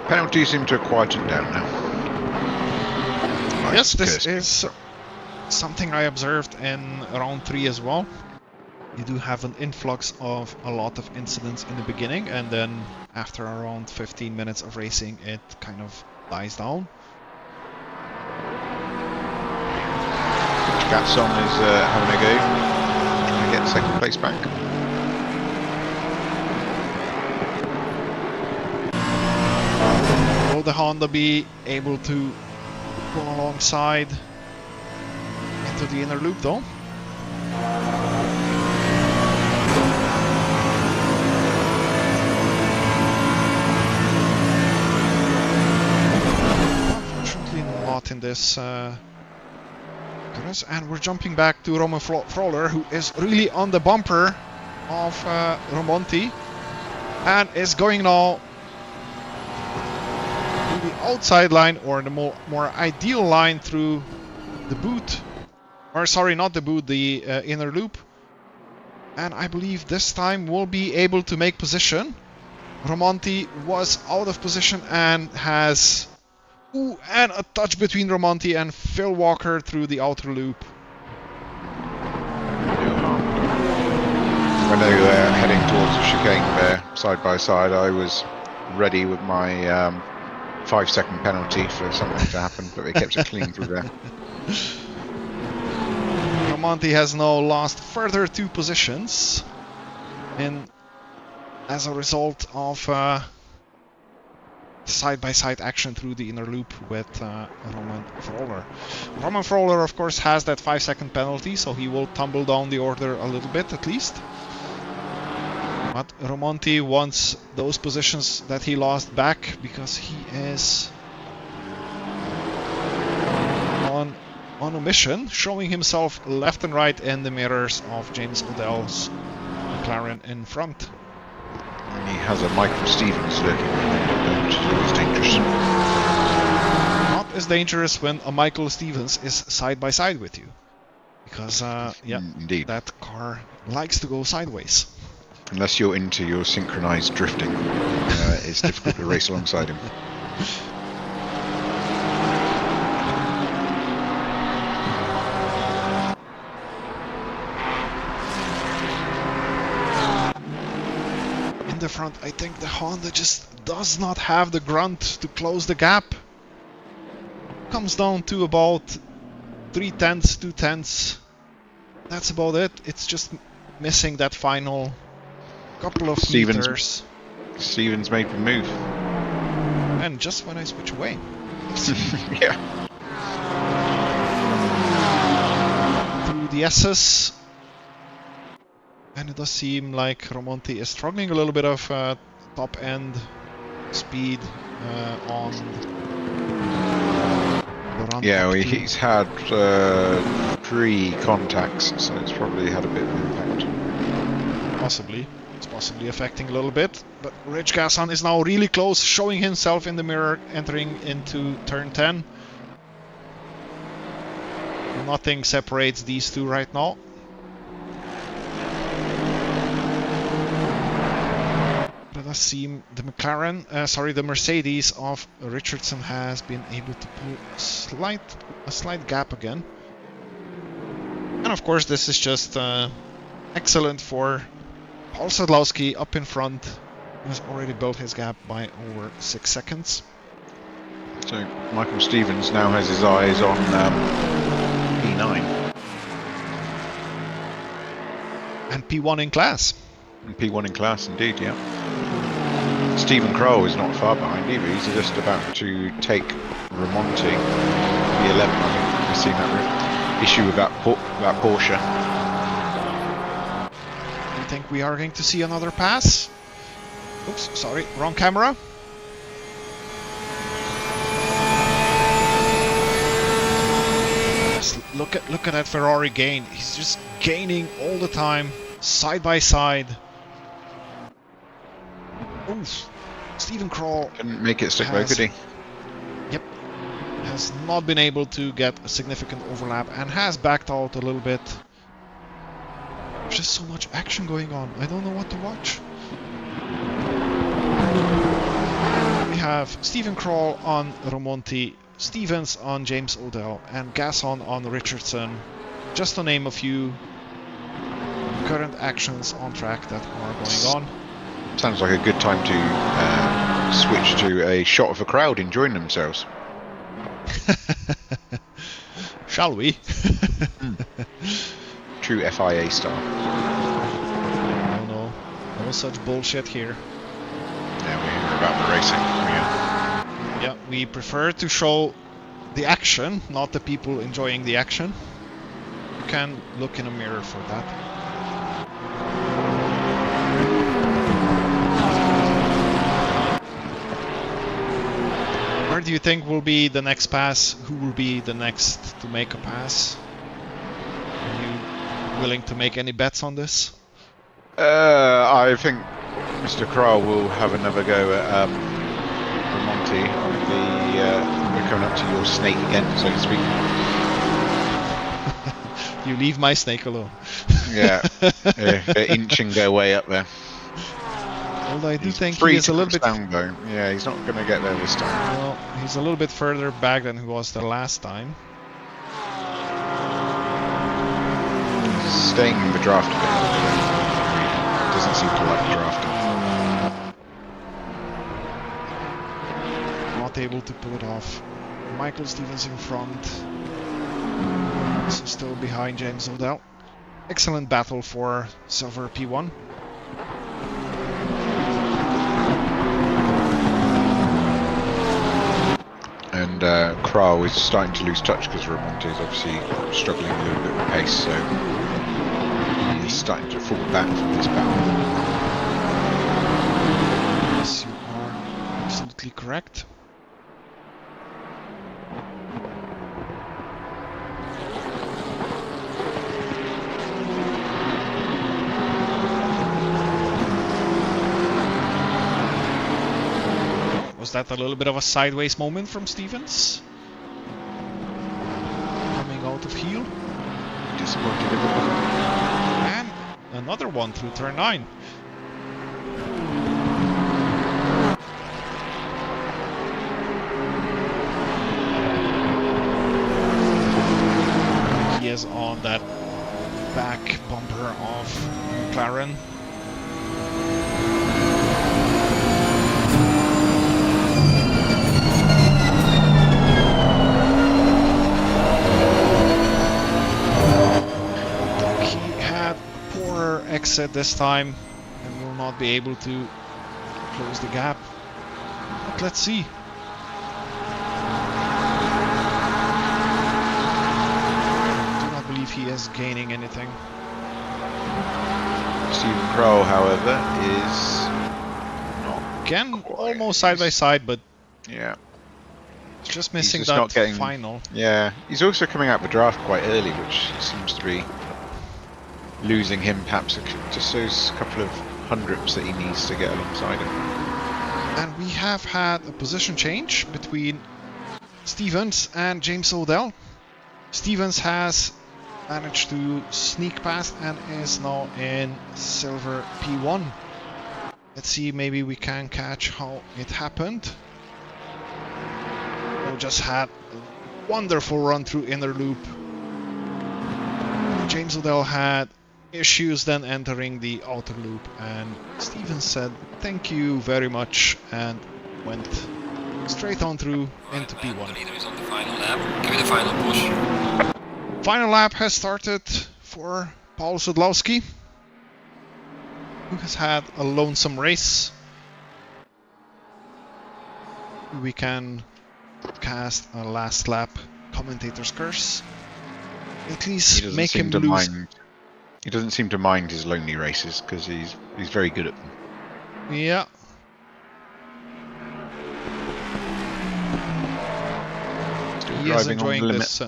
Penalties seem to have quietened down now. Yes, this is something I observed in round 3 as well. You do have an influx of a lot of incidents in the beginning, and then after around 15 minutes of racing it kind of dies down. Gatson is having a go, trying to get second place back. Will the Honda be able to pull alongside into the inner loop though? Unfortunately not in this and we're jumping back to Roman Froller, who is really on the bumper of Romonti and is going now to the outside line, or the more ideal line through the boot, or sorry, not the boot, the inner loop. And I believe this time we'll be able to make position. Romonti was out of position and has... Ooh, and a touch between Romonti and Phil Walker through the outer loop. When they were heading towards the chicane there, side by side, I was ready with my 5-second penalty for something to happen, but they kept it clean through there. Romonti has now lost further 2 positions as a result of side-by-side action through the inner loop with Roman Froller. Roman Froller, of course, has that 5-second penalty, so he will tumble down the order a little bit at least. But Romonti wants those positions that he lost back, because he is on a mission, showing himself left and right in the mirrors of James Odell's McLaren in front. And he has a Michael Stevens lurking behind, which is always dangerous. Not as dangerous when a Michael Stevens is side by side with you, because yeah, Indeed. that car likes to go sideways. Unless you're into your synchronized drifting, it's difficult to race alongside him. In the front, I think the Honda just does not have the grunt to close the gap. Comes down to about 3/10, 2/10. That's about it. It's just missing that final couple of meters. Stevens made the move. And just when I switch away. Yeah. Through the S's. And it does seem like Romonti is struggling a little bit of top end speed on the run. Yeah, well, he's had 3 contacts, so it's probably had a bit of impact. Possibly. It's possibly affecting a little bit. But Rich Gasson is now really close, showing himself in the mirror, entering into turn 10. Nothing separates these two right now. It does seem the the Mercedes of Richardson has been able to pull a slight gap again. And of course, this is just excellent for Paul Sadlowski up in front. He has already built his gap by over 6 seconds. So Michael Stevens now has his eyes on P9. And P1 in class. And P1 in class, indeed, yeah. Stephen Kroll is not far behind either. He's just about to take Romonti, P11. I think we've seen that issue with that Porsche. I think we are going to see another pass. Oops, sorry, wrong camera. Just look at that Ferrari gain. He's just gaining all the time, side by side. Oof. Stephen Kroll Couldn't make it stick though, could he? Yep. Has not been able to get a significant overlap and has backed out a little bit. There's just so much action going on. I don't know what to watch. We have Stephen Kroll on Romonti, Stevens on James Odell, and Gasson on Richardson. Just to name a few current actions on track that are going on. Sounds like a good time to switch to a shot of a crowd enjoying themselves. Shall we? True FIA style. No such bullshit here. Yeah, we hear about the racing. Yeah, we prefer to show the action, not the people enjoying the action. can look in a mirror for that. Where do you think will be the next pass? Who will be the next to make a pass? Are you willing to make any bets on this? I think Mr. Kroll will have another go at Monty on the. We're coming up to your snake again, so to speak. You leave my snake alone. Yeah, they're inching their way up there. Although I do think Three he is a little bit. down though. Yeah, he's not going to get there this time. Well, he's a little bit further back than he was the last time. He's staying in the draft a bit. Doesn't seem to like drafting. Not able to pull it off. Michael Stevens in front. So still behind James O'Dell. Excellent battle for Silver P1. And Kral is starting to lose touch because Ramonte is obviously struggling a little bit with pace, so he is starting to fall back from this battle. Yes, you are absolutely correct. Was that a little bit of a sideways moment from Stevens? Coming out of heel. Disappointed if it wasn't. And another one through turn 9. He is on that back bumper of McLaren. Exit this time and will not be able to close the gap. But let's see. I do not believe he is gaining anything. Stephen Crow, however, is not Again, quite. almost side by side, but Yeah. just missing just that not getting- final. Yeah, he's also coming out the draft quite early, which seems to be losing him perhaps just those couple of hundredths that he needs to get alongside him. And we have had a position change between Stevens and James O'Dell. Stevens has managed to sneak past and is now in Silver P1. Let's see, maybe we can catch how it happened. We just had a wonderful run through inner loop. James O'Dell had issues then entering the outer loop, and Stevens said thank you very much and went straight on through into The P1. leader is on the final lap. Give me the final push. Final lap has started for Paul Sudlowski, who has had a lonesome race. We can cast a last lap commentator's curse. At least make him lose. He doesn't seem to mind his lonely races because he's very good at them. Yeah. Still He is driving on the enjoying limit. this.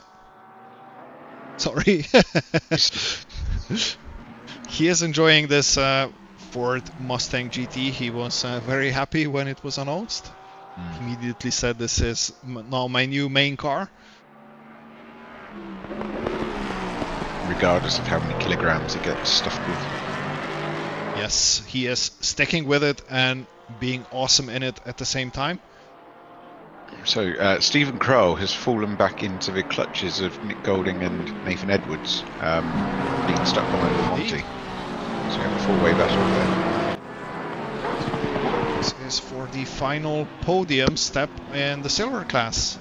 Sorry. He is enjoying this Ford Mustang GT. He was very happy when it was announced. Immediately said this is now my new main car. Regardless of how many kilograms he gets stuffed with. Yes, he is sticking with it and being awesome in it at the same time. So Stephen Crow has fallen back into the clutches of Nick Golding and Nathan Edwards, being stuck behind Monty. So we have a four-way battle there. This is for the final podium step in the silver class.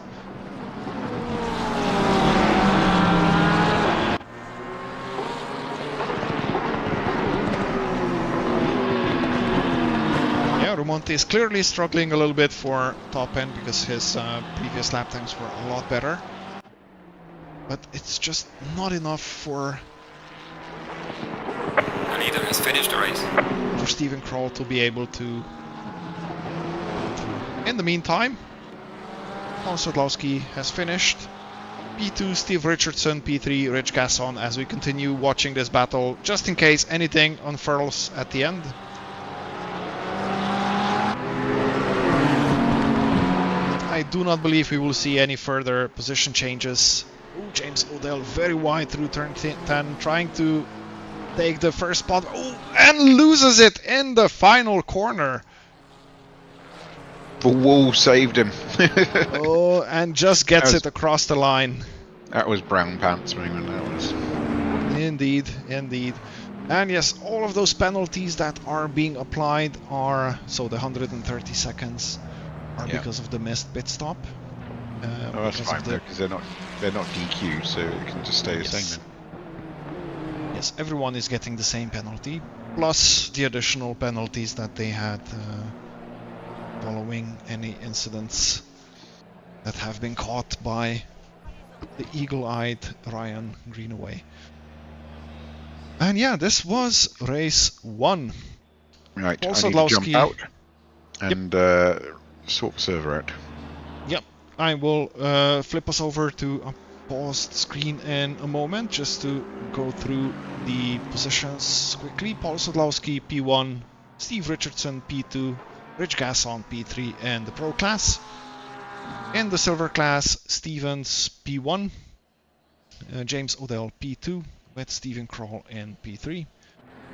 Monte is clearly struggling a little bit for top end because his previous lap times were a lot better. but it's just not enough for The leader has finished the race. Stephen Kroll to be able to. In the meantime, Paul Sadlowski has finished. P2 Steve Richardson, P3 Rich Gasson, as we continue watching this battle, just in case anything unfurls at the end. I do not believe we will see any further position changes. Ooh, James Odell very wide through turn 10, trying to take the first spot. Oh, and loses it in the final corner. The wall saved him. Oh, and just gets it across the line. That was brown pants moment, that was. Indeed, indeed. And yes, all of those penalties that are being applied are, so the 130 seconds are because of the missed pit stop. Oh, that's fine, because they're not DQ, so it can just stay the same then. Yes, everyone is getting the same penalty, plus the additional penalties that they had following any incidents that have been caught by the eagle-eyed Ryan Greenaway. And yeah, this was race 1. Right, Also, I need to jump out and sort the server out. Yep, I will flip us over to a paused screen in a moment just to go through the positions quickly. Paul Sadlowski P1, Steve Richardson P2, Rich Gasson P3 in the Pro class. In the Silver class, Stevens P1, James Odell P2 with Stephen Kroll in P3.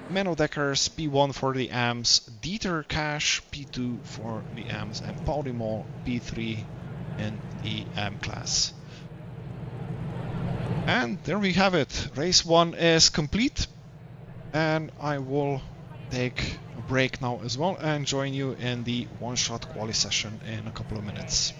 Menno Dekkers P1 for the AMs, Dieter Cash P2 for the AMs, and Paul Dumont P3 in the AM class. And there we have it. Race 1 is complete, and I will take a break now as well and join you in the one-shot quali session in a couple of minutes.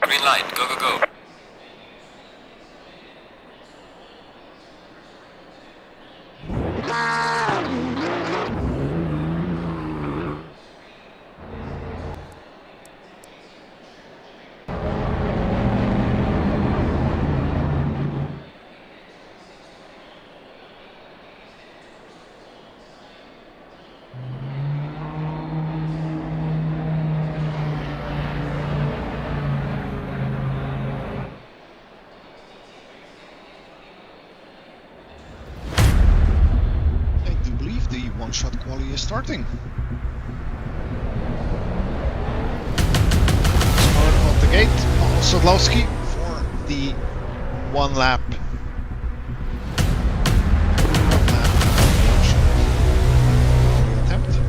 Green light, go, go, go. is starting. Start on the gate, Paul Sadlowski for the one lap. Attempt.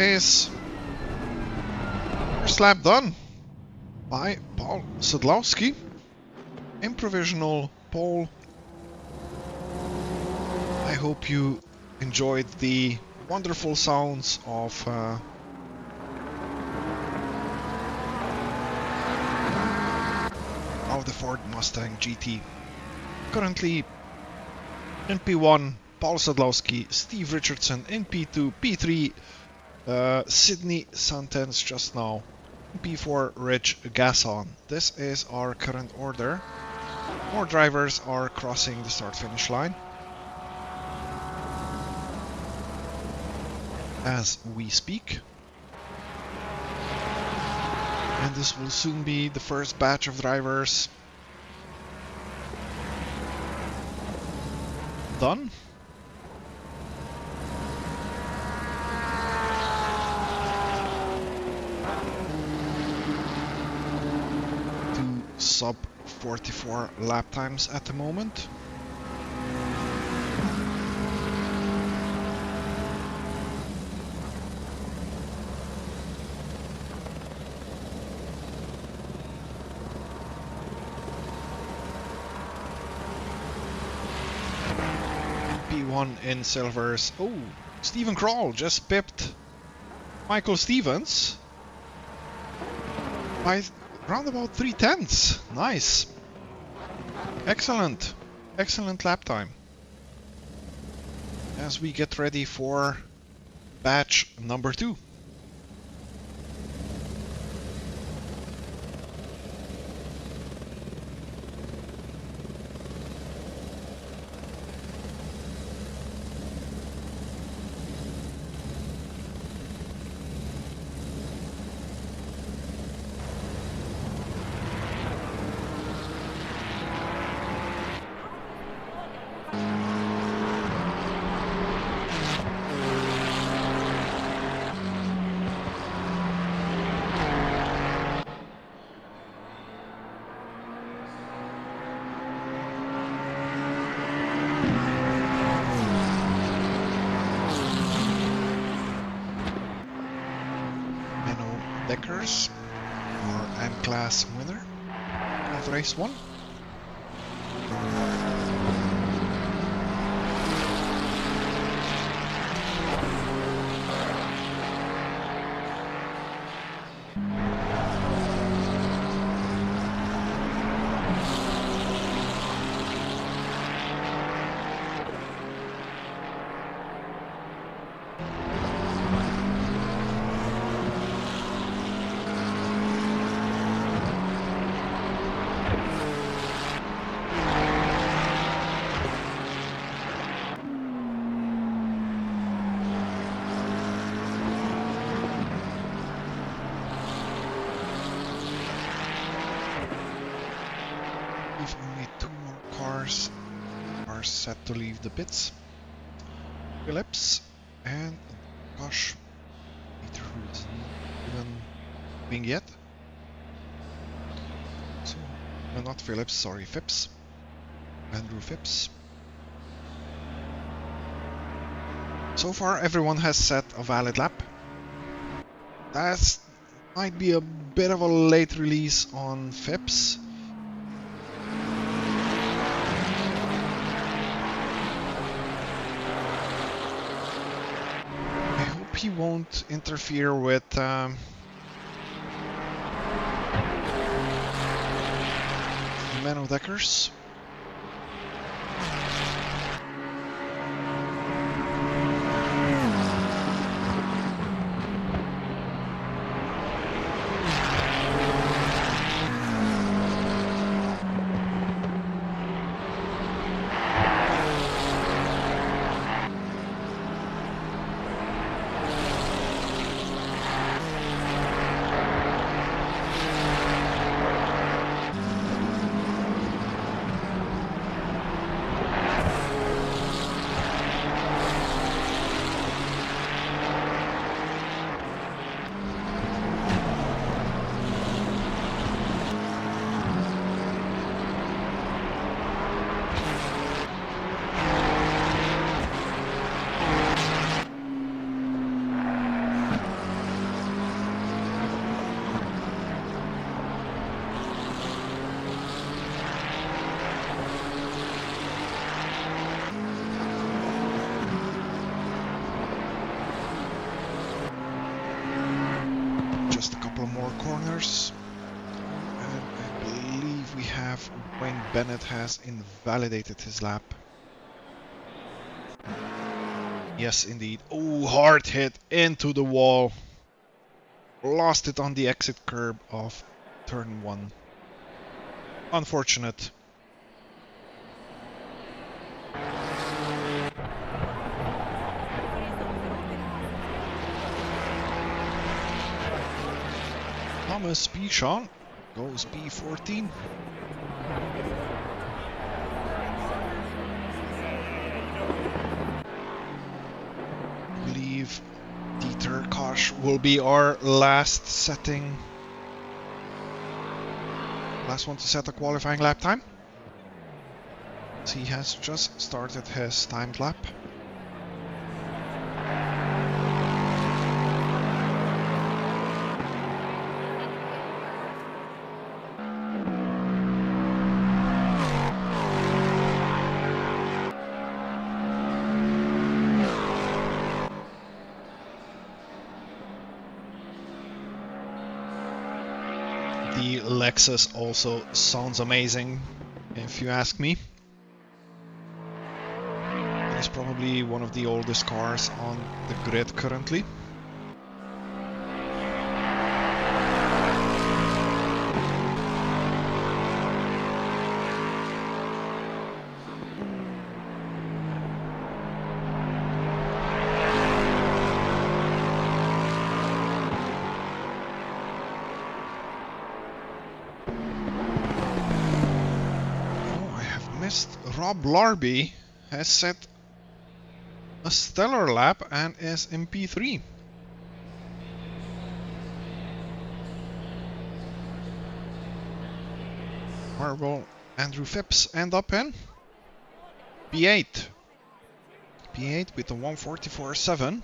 Is first lap done by Paul Sadlowski in provisional pole. I hope you enjoyed the wonderful sounds of the Ford Mustang GT. Currently in P1 Paul Sadlowski, Steve Richardson in P2, P3 Sydney Santens just now, P4 Rich Gasson. This is our current order. More drivers are crossing the start-finish line as we speak. And this will soon be the first batch of drivers done. Sub 44 lap times at the moment. P1 in silvers. Oh, Stephen Kroll just pipped Michael Stevens. by round about 3/10. Nice. Excellent. Excellent lap time. As we get ready for batch number 2. D.G.S.R, our M-Class winner of race 1. If only 2 more cars are set to leave the pits. Phillips and gosh, Peter, who isn't even being yet. So, not Phillips, sorry, Phipps. Andrew Phipps. So far, everyone has set a valid lap. That might be a bit of a late release on Phipps. He won't interfere with the man of D.G.S.R. More corners, and I believe we have Wayne Bennett has invalidated his lap. Yes, indeed. Oh, hard hit into the wall. Lost it on the exit curb of turn 1. Unfortunate. Thomas Pichon goes P14. I believe D.G.S.R will be our last setting. Last one to set a qualifying lap time. He has just started his timed lap. Lexus also sounds amazing, if you ask me. It is probably one of the oldest cars on the grid currently. Rob Larby has set a stellar lap and is in P3. Where will Andrew Phipps end up in? P8. P8 with a 144.7.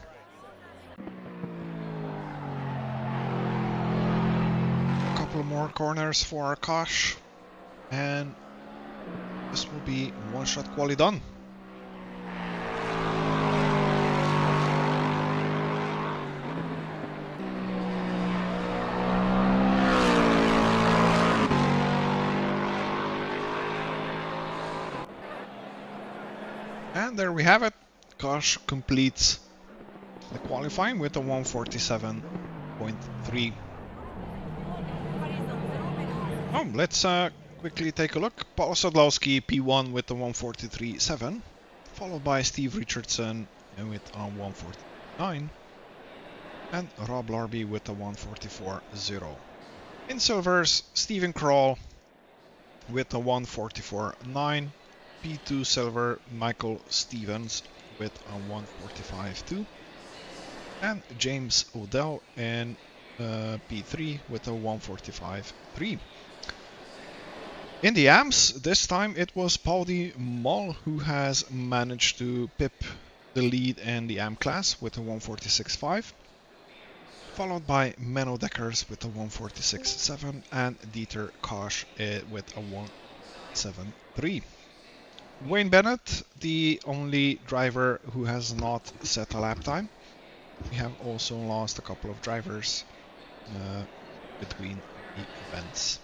A couple more corners for Akash, and this will be one-shot quali done. And there we have it. Akash completes the qualifying with a 147.3. Oh, let's quickly take a look. Paul Sadlowski P1 with the 143.7, followed by Steve Richardson with a 149, and Rob Larby with a 144.0. In silvers, Stephen Kroll with a 144.9, P2 silver Michael Stevens with a 145.2, and James Odell in P3 with a 145.3. In the AMs, this time it was Pauli Moll who has managed to pip the lead in the AM class with a 146.5, followed by Menno Dekkers with a 146.7 and Dieter Kosch with a 173. Wayne Bennett, the only driver who has not set a lap time. We have also lost a couple of drivers between the events.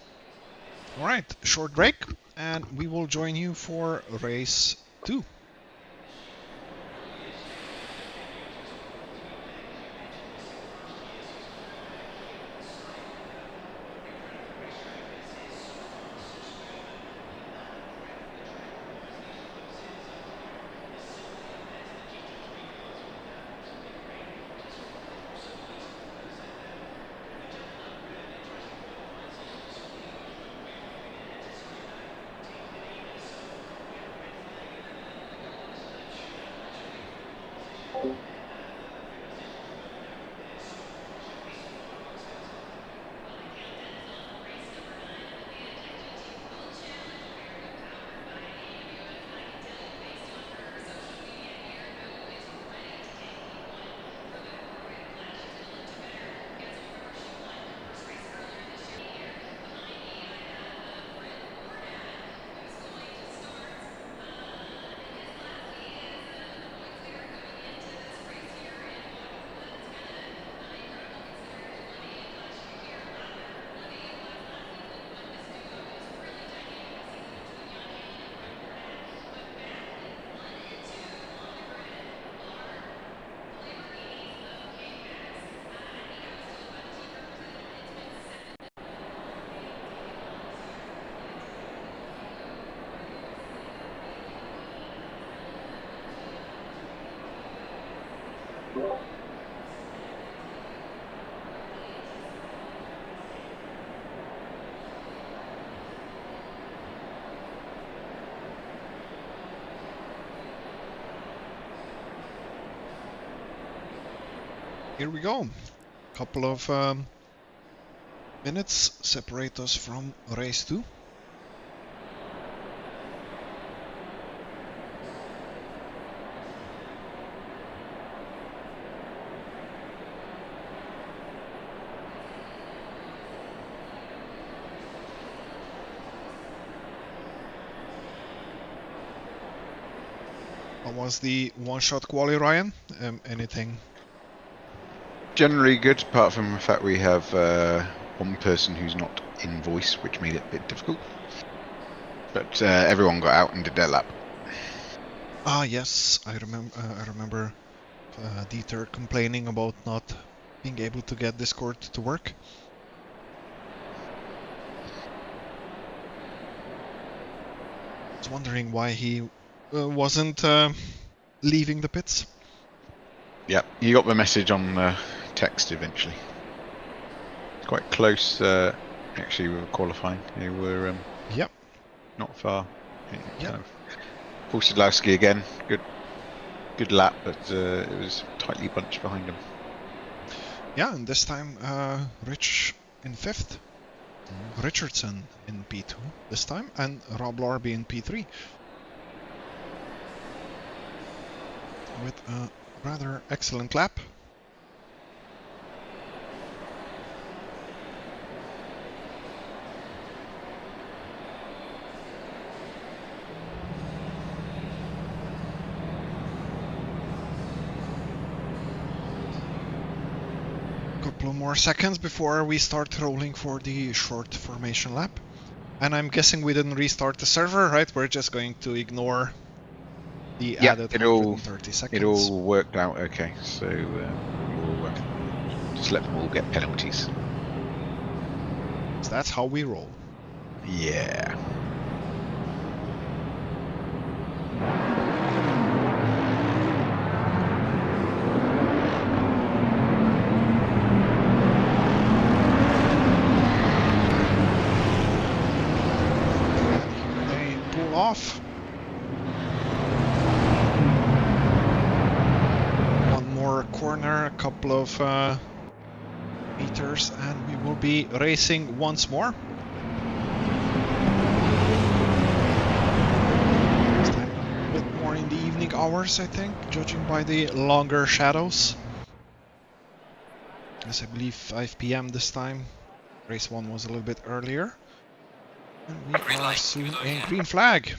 Alright, short break, and we will join you for race 2. Here we go. Couple of minutes separate us from race 2. What was the one-shot quali, Ryan? Anything? Generally good, apart from the fact we have one person who's not in voice, which made it a bit difficult. But everyone got out and did their lap. Ah, yes, I remember Dieter complaining about not being able to get Discord to work. I was wondering why he wasn't leaving the pits. Yeah, you got the message on text eventually. It's quite close, actually, with qualifying. They were Yep. not far. Yep. Kind of. Paul Sadlowski again, good lap, but it was tightly bunched behind him. Yeah, and this time Rich in 5th, Richardson in P2 this time, and Rob Lorby in P3. With a rather excellent lap. Couple more seconds before we start rolling for the short formation lap. And I'm guessing we didn't restart the server, right? We're just going to ignore the added 130 seconds. It all worked out okay, so we'll just let them all get penalties. So that's how we roll. Yeah. They pull off. One more corner, a couple of meters, and we will be racing once more. This time a bit more in the evening hours, I think, judging by the longer shadows. As I believe 5 PM this time. Race 1 was a little bit earlier. And we Green are light, soon below in you. green flag.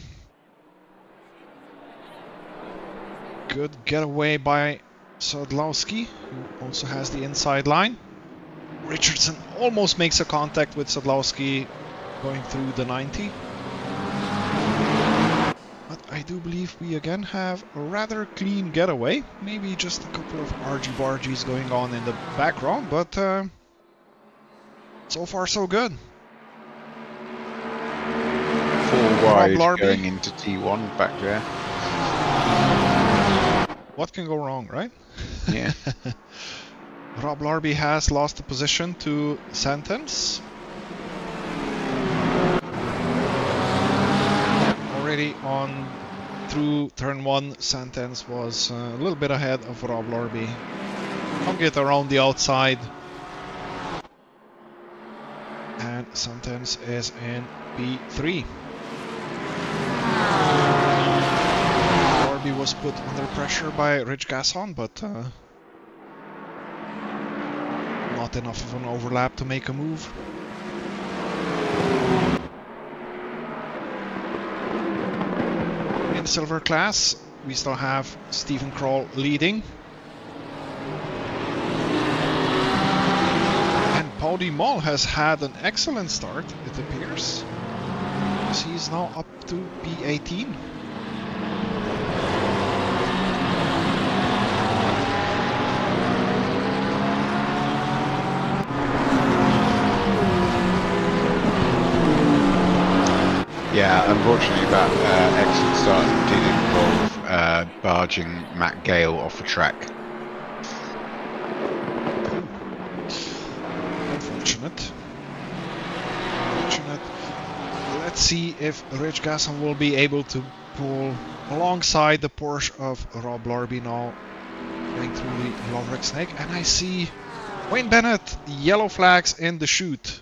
Good getaway by Sadlowski, who also has the inside line. Richardson almost makes a contact with Sadlowski going through the 90. But I do believe we again have a rather clean getaway. Maybe just a couple of argy-bargies going on in the background, but so far so good. 4 wide Larby. going into T1 back there. What can go wrong, right? Yeah. Rob Larby has lost the position to Santens. Already on through turn 1, Santens was a little bit ahead of Rob Larby. Can't get around the outside. And Santens is in P3. Larby was put under pressure by Rich Gasson, but not enough of an overlap to make a move. In silver class, we still have Stephen Kroll leading. And Pauli Moll has had an excellent start, it appears. He's now up to P18. Yeah, unfortunately that excellent start did involve barging Matt Gale off the track. Unfortunate. Let's see if Rich Gasson will be able to pull alongside the Porsche of Rob Larby now, going through the Dvorak snake, and I see Wayne Bennett, yellow flags in the chute.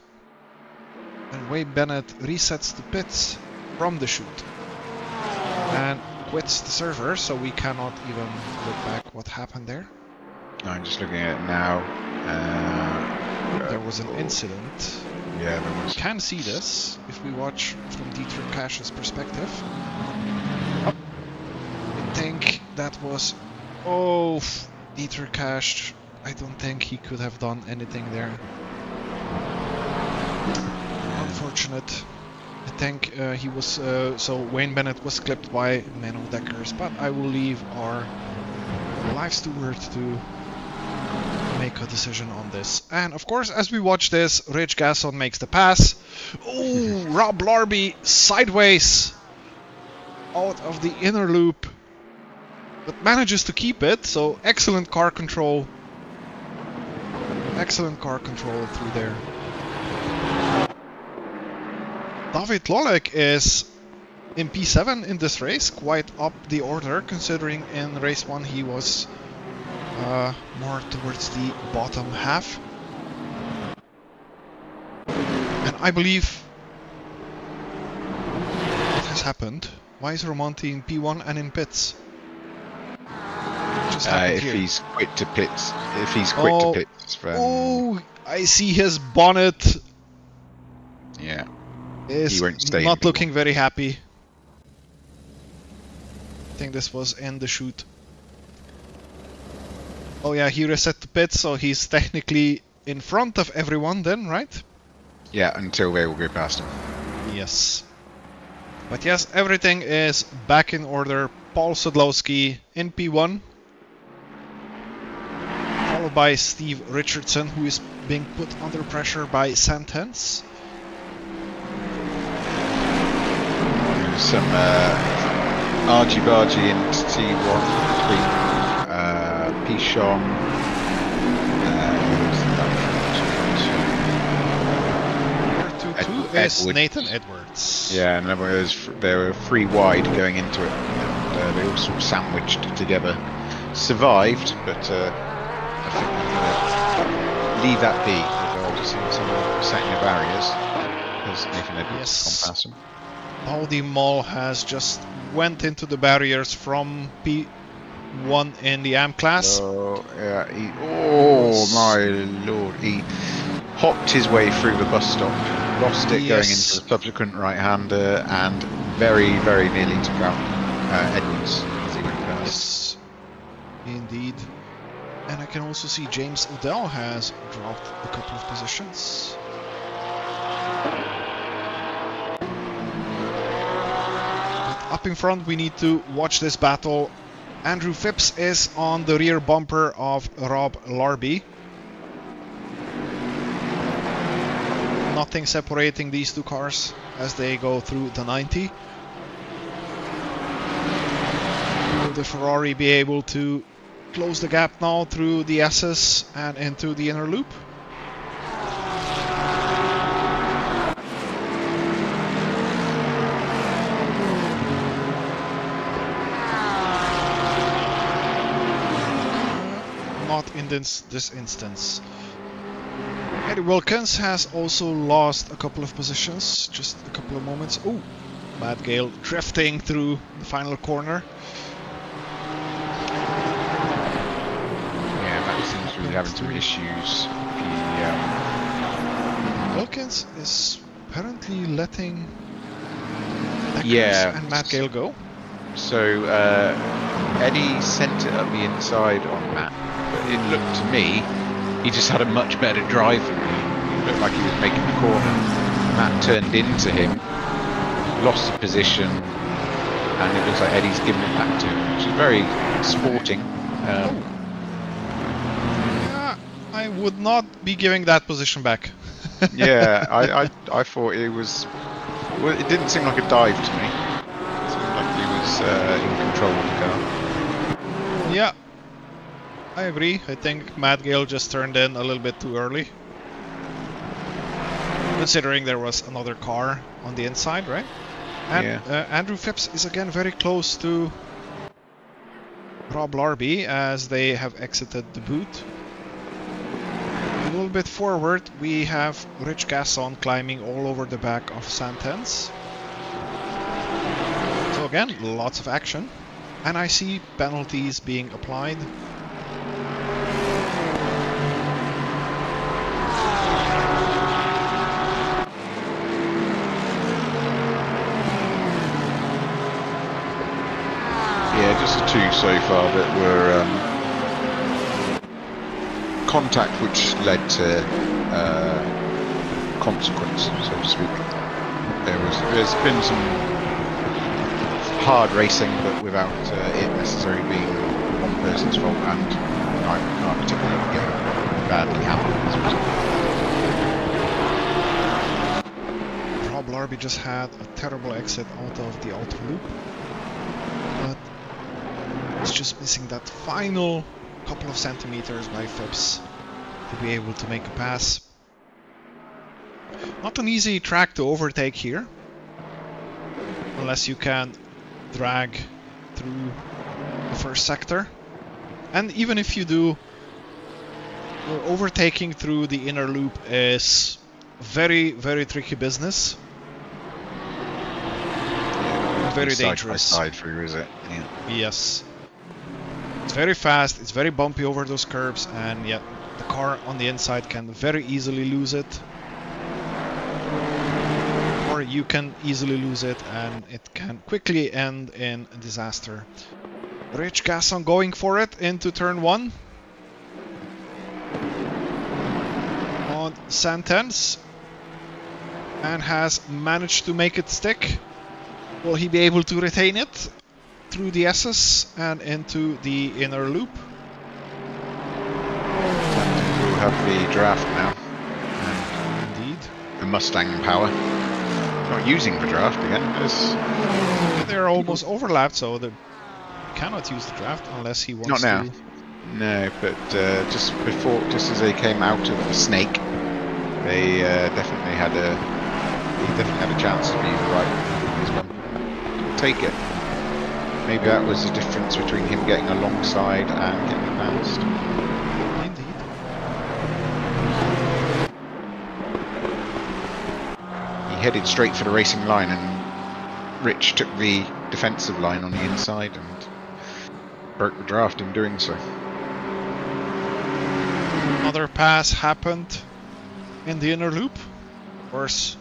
And Wayne Bennett resets the pits from the chute and quits the server, so we cannot even look back what happened there. I'm just looking at it now. There was an incident. Yeah, there We was. can see this if we watch from D.G.S.R's perspective. Oh, I think that was... Oh, D.G.S.R. I don't think he could have done anything there. unfortunate. I think he was so Wayne Bennett was clipped by Menno Dekkers, but I will leave our live steward to make a decision on this. And of course, as we watch this, Rich Gasson makes the pass. Oh, Rob Larby sideways out of the inner loop, but manages to keep it. So excellent car control. Excellent car control through there. David Lolek is in P7 in this race, quite up the order, considering in race 1 he was more towards the bottom half. And I believe what has happened. Why is Romonti in P1 and in pits? If he's quick to pits, oh, I see his bonnet. Yeah. Is He won't stay not looking very happy. I think this was in the shoot. Oh yeah, he reset the pit, so he's technically in front of everyone then, right? Yeah, until they will go past him. Yes. But yes, everything is back in order. Paul Sadlowski in P1. Followed by Steve Richardson, who is being put under pressure by Santens. Some argy-bargy into T1 between Pichon and is Nathan Edwards. Yeah, and there were 3 wide going into it, and they all sort of sandwiched together. Survived, but I think I'm going to leave that be. I'll just see someone setting the barriers as Nathan Edwards gone past him. Audi Mall has just went into the barriers from P1 in the AM class. Oh, yeah. My lord. He hopped his way through the bus stop, lost it going into the subsequent right-hander, and very, very nearly took out Edwards as he went past. Yes, indeed. And I can also see James Odell has dropped a couple of positions. Up in front, we need to watch this battle. Andrew Phipps is on the rear bumper of Rob Larby. Nothing separating these two cars as they go through the 90. Will the Ferrari be able to close the gap now through the S's and into the inner loop? Not in this instance. Eddie Wilkins has also lost a couple of positions, just a couple of moments. Oh, Matt Gale drifting through the final corner. Yeah, Matt seems to be having some issues. Wilkins is apparently letting Dekkers and Matt Gale go. So Eddie sent it up the inside on Matt, but it looked to me he just had a much better drive than me. It looked like he was making the corner. Matt turned into him, lost the position, and it looks like Eddie's giving it back to him, which is very sporting. Yeah, I would not be giving that position back. Yeah, I thought it was. Well, it didn't seem like a dive to me. It seemed like he was in control of the car. Yeah, I agree. I think Matt Gale just turned in a little bit too early. Considering there was another car on the inside, right? And Yeah. Andrew Phipps is again very close to Rob Larby as they have exited the boot. A little bit forward, we have Rich Gasson climbing all over the back of Santens. So again, lots of action. And I see penalties being applied. Yeah, just the 2 so far that were contact which led to consequence, so to speak. there's been some hard racing, but without it necessarily being one person's fault, and I can't particularly get badly hammered as a result. Rob Larby just had a terrible exit out of the outer loop, but he's just missing that final couple of centimeters by Phipps to be able to make a pass. Not an easy track to overtake here, unless you can drag through the first sector. And even if you do, overtaking through the inner loop is very, very tricky business. Very dangerous. Side through, is it? Yeah. Yes. It's very fast, it's very bumpy over those curves, and yeah, the car on the inside can very easily lose it. Or you can easily lose it, and it can quickly end in a disaster. Rich Gasson going for it into turn 1. On Santens. And has managed to make it stick. Will he be able to retain it through the S's and into the inner loop? We'll have the draft now. Indeed. The Mustang power. Not using the draft again. They're almost overlapped, so they cannot use the draft unless he wants Not now. to. No, but just as they came out of the snake, they definitely had a chance to be right. Take it. Maybe that was the difference between him getting alongside and getting past. Indeed. He headed straight for the racing line, and Rich took the defensive line on the inside and broke the draft in doing so. Another pass happened in the inner loop. Of course,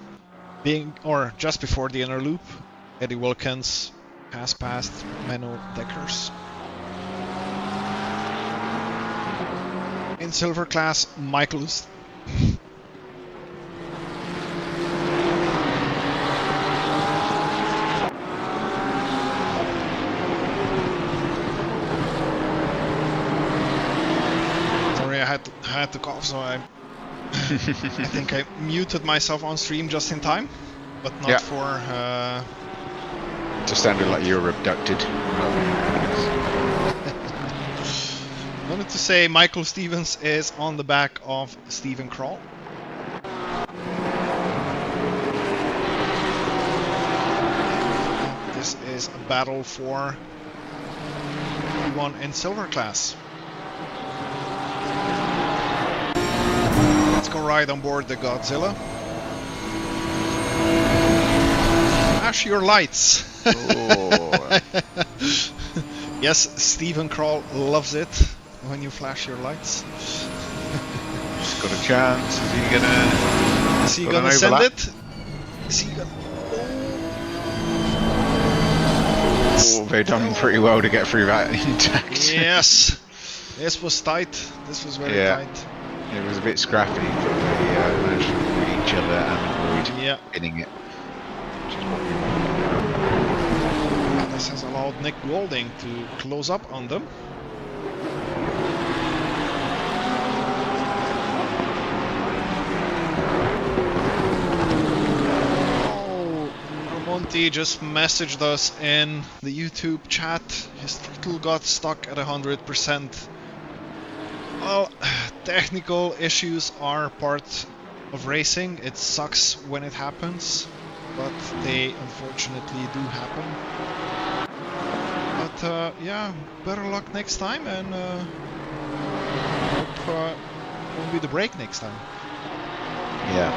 just before the inner loop, Eddie Wilkins has passed Menno Dekkers. In silver class, Michael's. Sorry, I had to cough, so I think I muted myself on stream just in time, but not for. Just sounded like you were abducted. Wanted to say Michael Stevens is on the back of Stephen Kroll. This is a battle for one in silver class. Let's go right on board the Godzilla. Flash your lights. Oh. Yes, Stephen Kroll loves it when you flash your lights. He's got a chance. Is he gonna send it? Is he gonna? Oh, they've done pretty well to get through that intact. Yes. This was tight. This was very tight. It was a bit scrappy, but they managed to beat each other and avoid hitting it. This has allowed Nick Golding to close up on them. Oh, Ramonti just messaged us in the YouTube chat. His throttle got stuck at 100%. Well, technical issues are part of racing. It sucks when it happens, but they unfortunately do happen. But yeah, better luck next time, and hope it won't be the break next time. Yeah.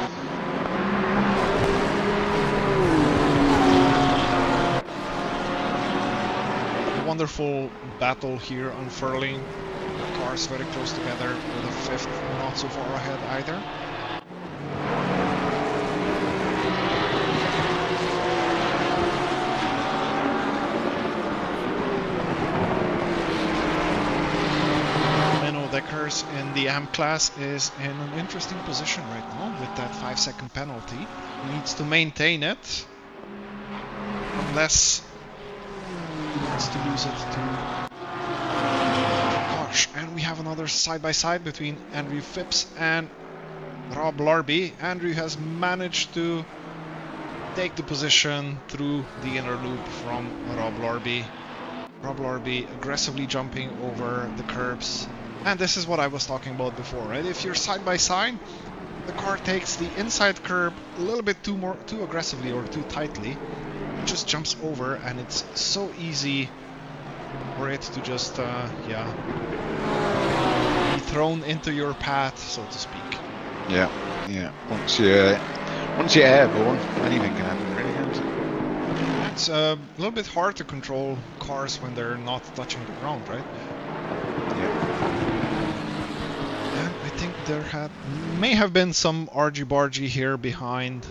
A wonderful battle here unfurling. The cars very close together, with a fifth not so far ahead either. Dekkers in the AM class is in an interesting position right now with that 5-second penalty. He needs to maintain it unless he wants to lose it to... Gosh, and we have another side-by-side between Andrew Phipps and Rob Larby. Andrew has managed to take the position through the inner loop from Rob Larby. Rob Larby aggressively jumping over the curbs. And this is what I was talking about before, right? If you're side by side, the car takes the inside curb a little bit too aggressively or too tightly. It just jumps over, and it's so easy for it to just, yeah, be thrown into your path, so to speak. Yeah, yeah. Once you're airborne, anything can happen, really, can't it? It's a little bit hard to control cars when they're not touching the ground, right? Yeah. And I think there may have been some argy-bargy here behind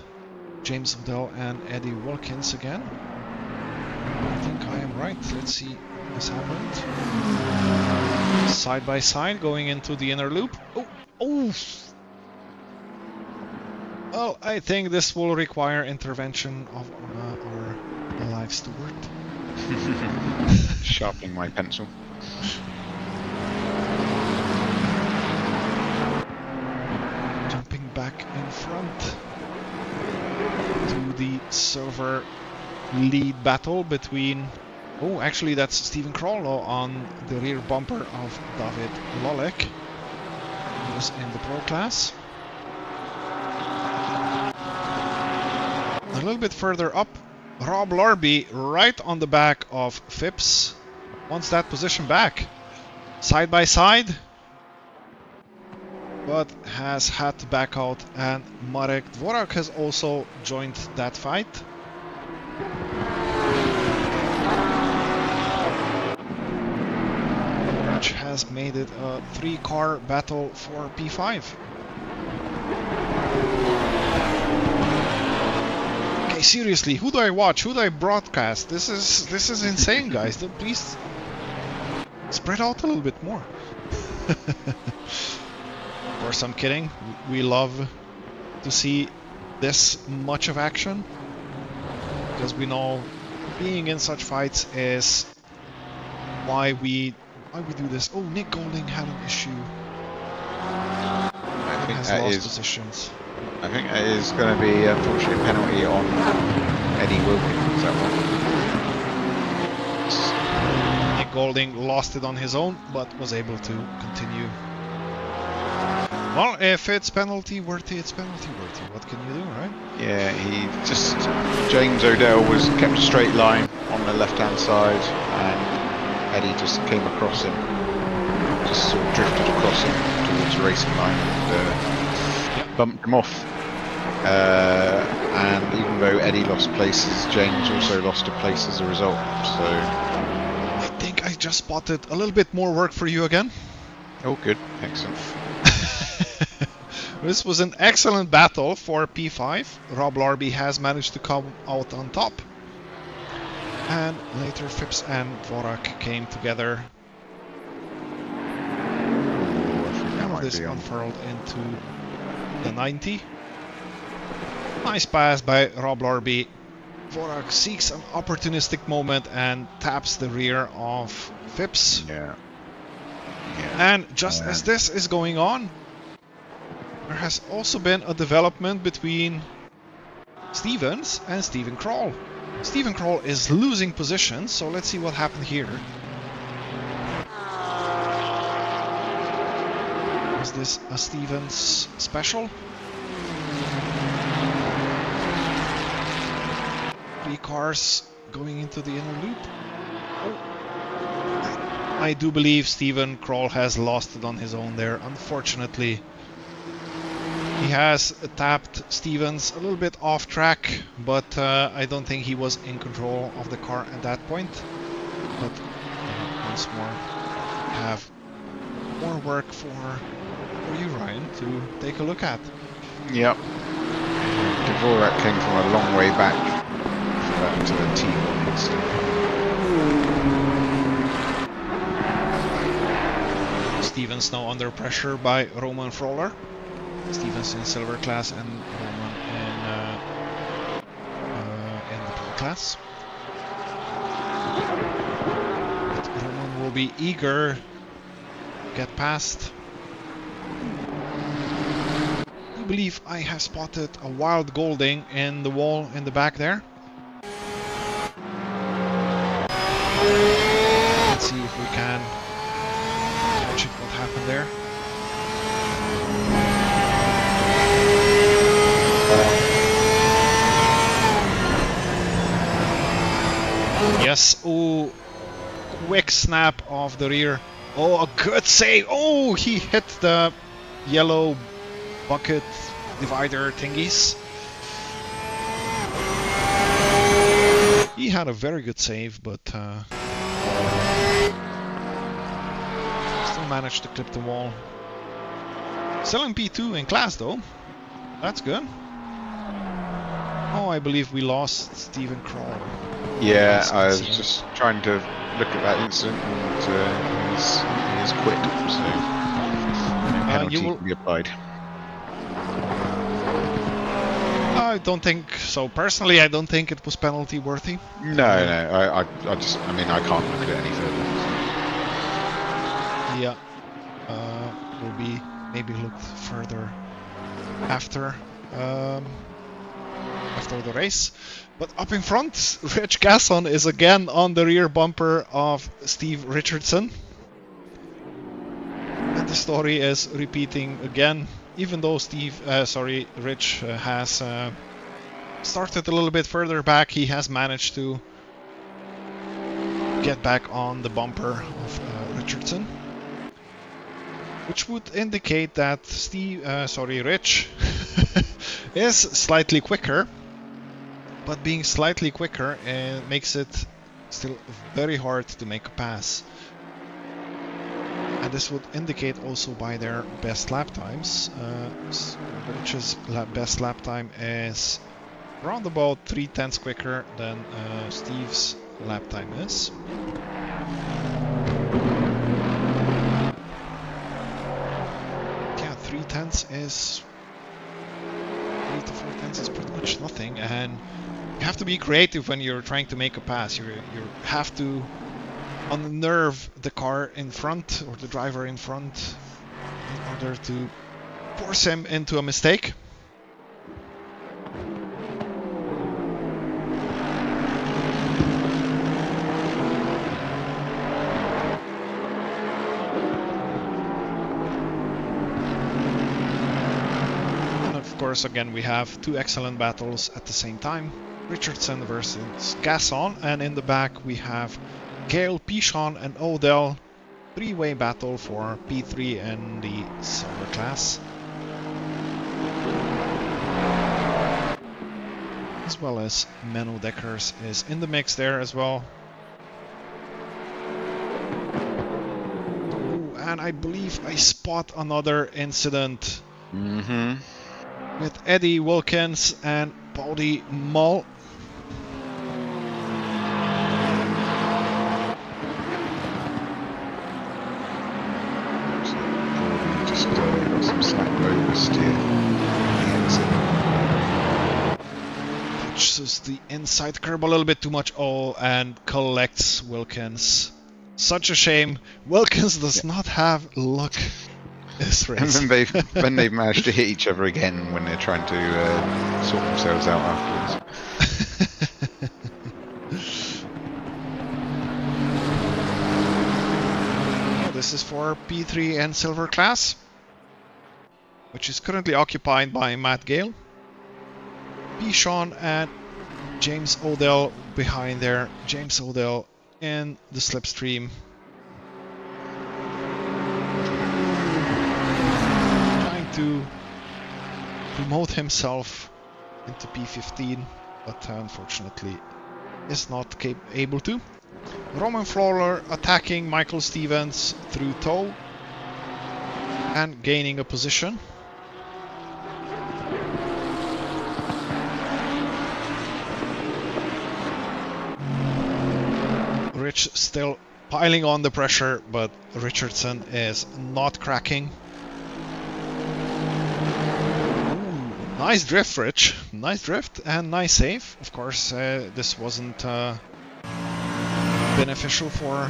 James Odell and Eddie Watkins again. I think I am right. Let's see what's happened. Side by side, going into the inner loop. Oh, oh! Well, I think this will require intervention of our live steward. Sharpening my pencil. Jumping back in front to the silver lead battle between... Oh, actually that's Stephen Krollo on the rear bumper of David Lolek, who's in the pro class. A little bit further up, Rob Larby right on the back of Phipps wants that position back. Side by side, but has had to back out, and Marek Dvorak has also joined that fight. Which has made it a 3-car battle for P5. Okay, seriously, who do I watch? Who do I broadcast? This is insane, guys. Please spread out a little bit more. Of course, I'm kidding. We love to see this much of action, because we know being in such fights is why we do this. Oh, Nick Golding had an issue. I think Has that lost is. positions. I think that is going to be unfortunately a penalty on Eddie Wilkins. That one. Nick Golding lost it on his own, but was able to continue. Well, if it's penalty worthy, it's penalty worthy. What can you do, right? Yeah, he just... James Odell was kept a straight line on the left-hand side, and Eddie just came across him. Just sort of drifted across him towards the racing line and bumped him off. And even though Eddie lost places, James also lost a place as a result. So I think I just spotted a little bit more work for you again. Oh, good, excellent. This was an excellent battle for P5. Rob Larby has managed to come out on top. And later Phipps and Dvorak came together. All of this unfurled into the 90. Nice pass by Rob Larby. Dvorak seeks an opportunistic moment and taps the rear of Phipps. Yeah. And just as this is going on, there has also been a development between Stevens and Stephen Kroll. Stephen Kroll is losing position, so let's see what happened here. Is this a Stevens special? 3 cars going into the inner loop. Oh. I do believe Stephen Kroll has lost it on his own there, unfortunately. He has tapped Stevens a little bit off track, but I don't think he was in control of the car at that point. But once more, have more work for you, Ryan, to take a look at. Yep. Dvorak came from a long way back to the T1 instead. Stevens now under pressure by Roman Froller. Stevens in silver class and Roman in the pro class. But Roman will be eager to get past. I believe I have spotted a wild Golding in the wall in the back there. Let's see if we can catch it, what happened there. Yes, oh, quick snap of the rear. Oh, a good save. Oh, he hit the yellow bucket divider thingies. He had a very good save, but still managed to clip the wall. Still in P2 in class though. That's good. Oh, I believe we lost Stephen Kroll. Yeah, I was just trying to look at that incident, and he has quit, so penalty will... can be applied. I don't think so. Personally, I don't think it was penalty worthy. No, I just, I mean, I can't look at it any further. Yeah, will be maybe looked further after the race. But up in front, Rich Gasson is again on the rear bumper of Steve Richardson. And the story is repeating again, even though Rich has started a little bit further back, he has managed to get back on the bumper of Richardson. Which would indicate that Rich is slightly quicker. But being slightly quicker makes it still very hard to make a pass. And this would indicate also by their best lap times. Rich's best lap time is around about 3/10 quicker than Steve's lap time is. Yeah, 3/10 is 3 to 4 tenths is pretty much nothing, and you have to be creative when you're trying to make a pass. You have to unnerve the car in front, or the driver in front, in order to force him into a mistake. And of course, again, we have two excellent battles at the same time. Richardson versus Gasson, and in the back we have Gale, Pichon and Odell. Three-way battle for P3 in the silver class. As well as Menno Dekkers is in the mix there as well. Ooh, and I believe I spot another incident with Eddie Wilkins and Pauli Mull. Touches the inside curb a little bit too much, and collects Wilkins. Such a shame. Wilkins does not have luck this race. And then they've managed to hit each other again when they're trying to sort themselves out afterwards. This is for P3 and silver class, which is currently occupied by Matt Gale. Pichon and James Odell behind there. James Odell in the slipstream. Trying to promote himself into P15, but unfortunately is not able to. Roman Flawler attacking Michael Stevens through toe and gaining a position. Rich still piling on the pressure, but Richardson is not cracking. Ooh, nice drift, Rich. Nice drift and nice save. Of course, this wasn't beneficial for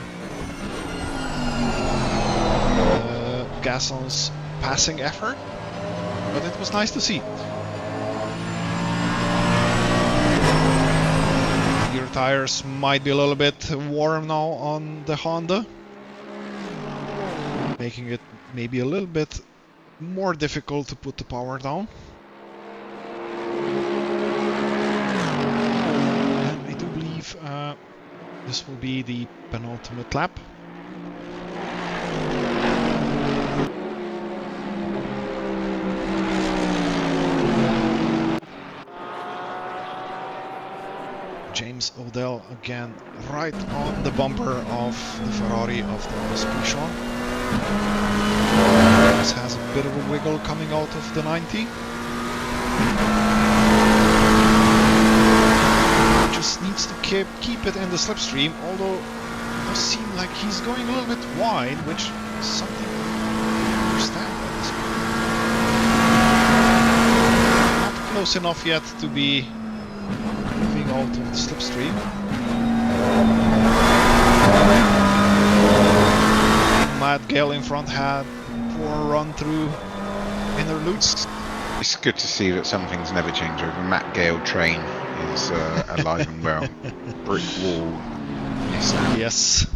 Gasson's passing effort, but it was nice to see. Rear tires might be a little bit warm now on the Honda, making it maybe a little bit more difficult to put the power down. And I do believe this will be the penultimate lap. James Odell again right on the bumper of the Ferrari of Thomas Pichon. This has a bit of a wiggle coming out of the 90. Just needs to keep it in the slipstream, although it does seem like he's going a little bit wide, which is something I don't understand at this point. Not close enough yet to be moving out of the slipstream. Matt Gale in front had poor run through inner loops. It's good to see that some things never change over. Matt Gale train is alive and well. Brick wall. Yes.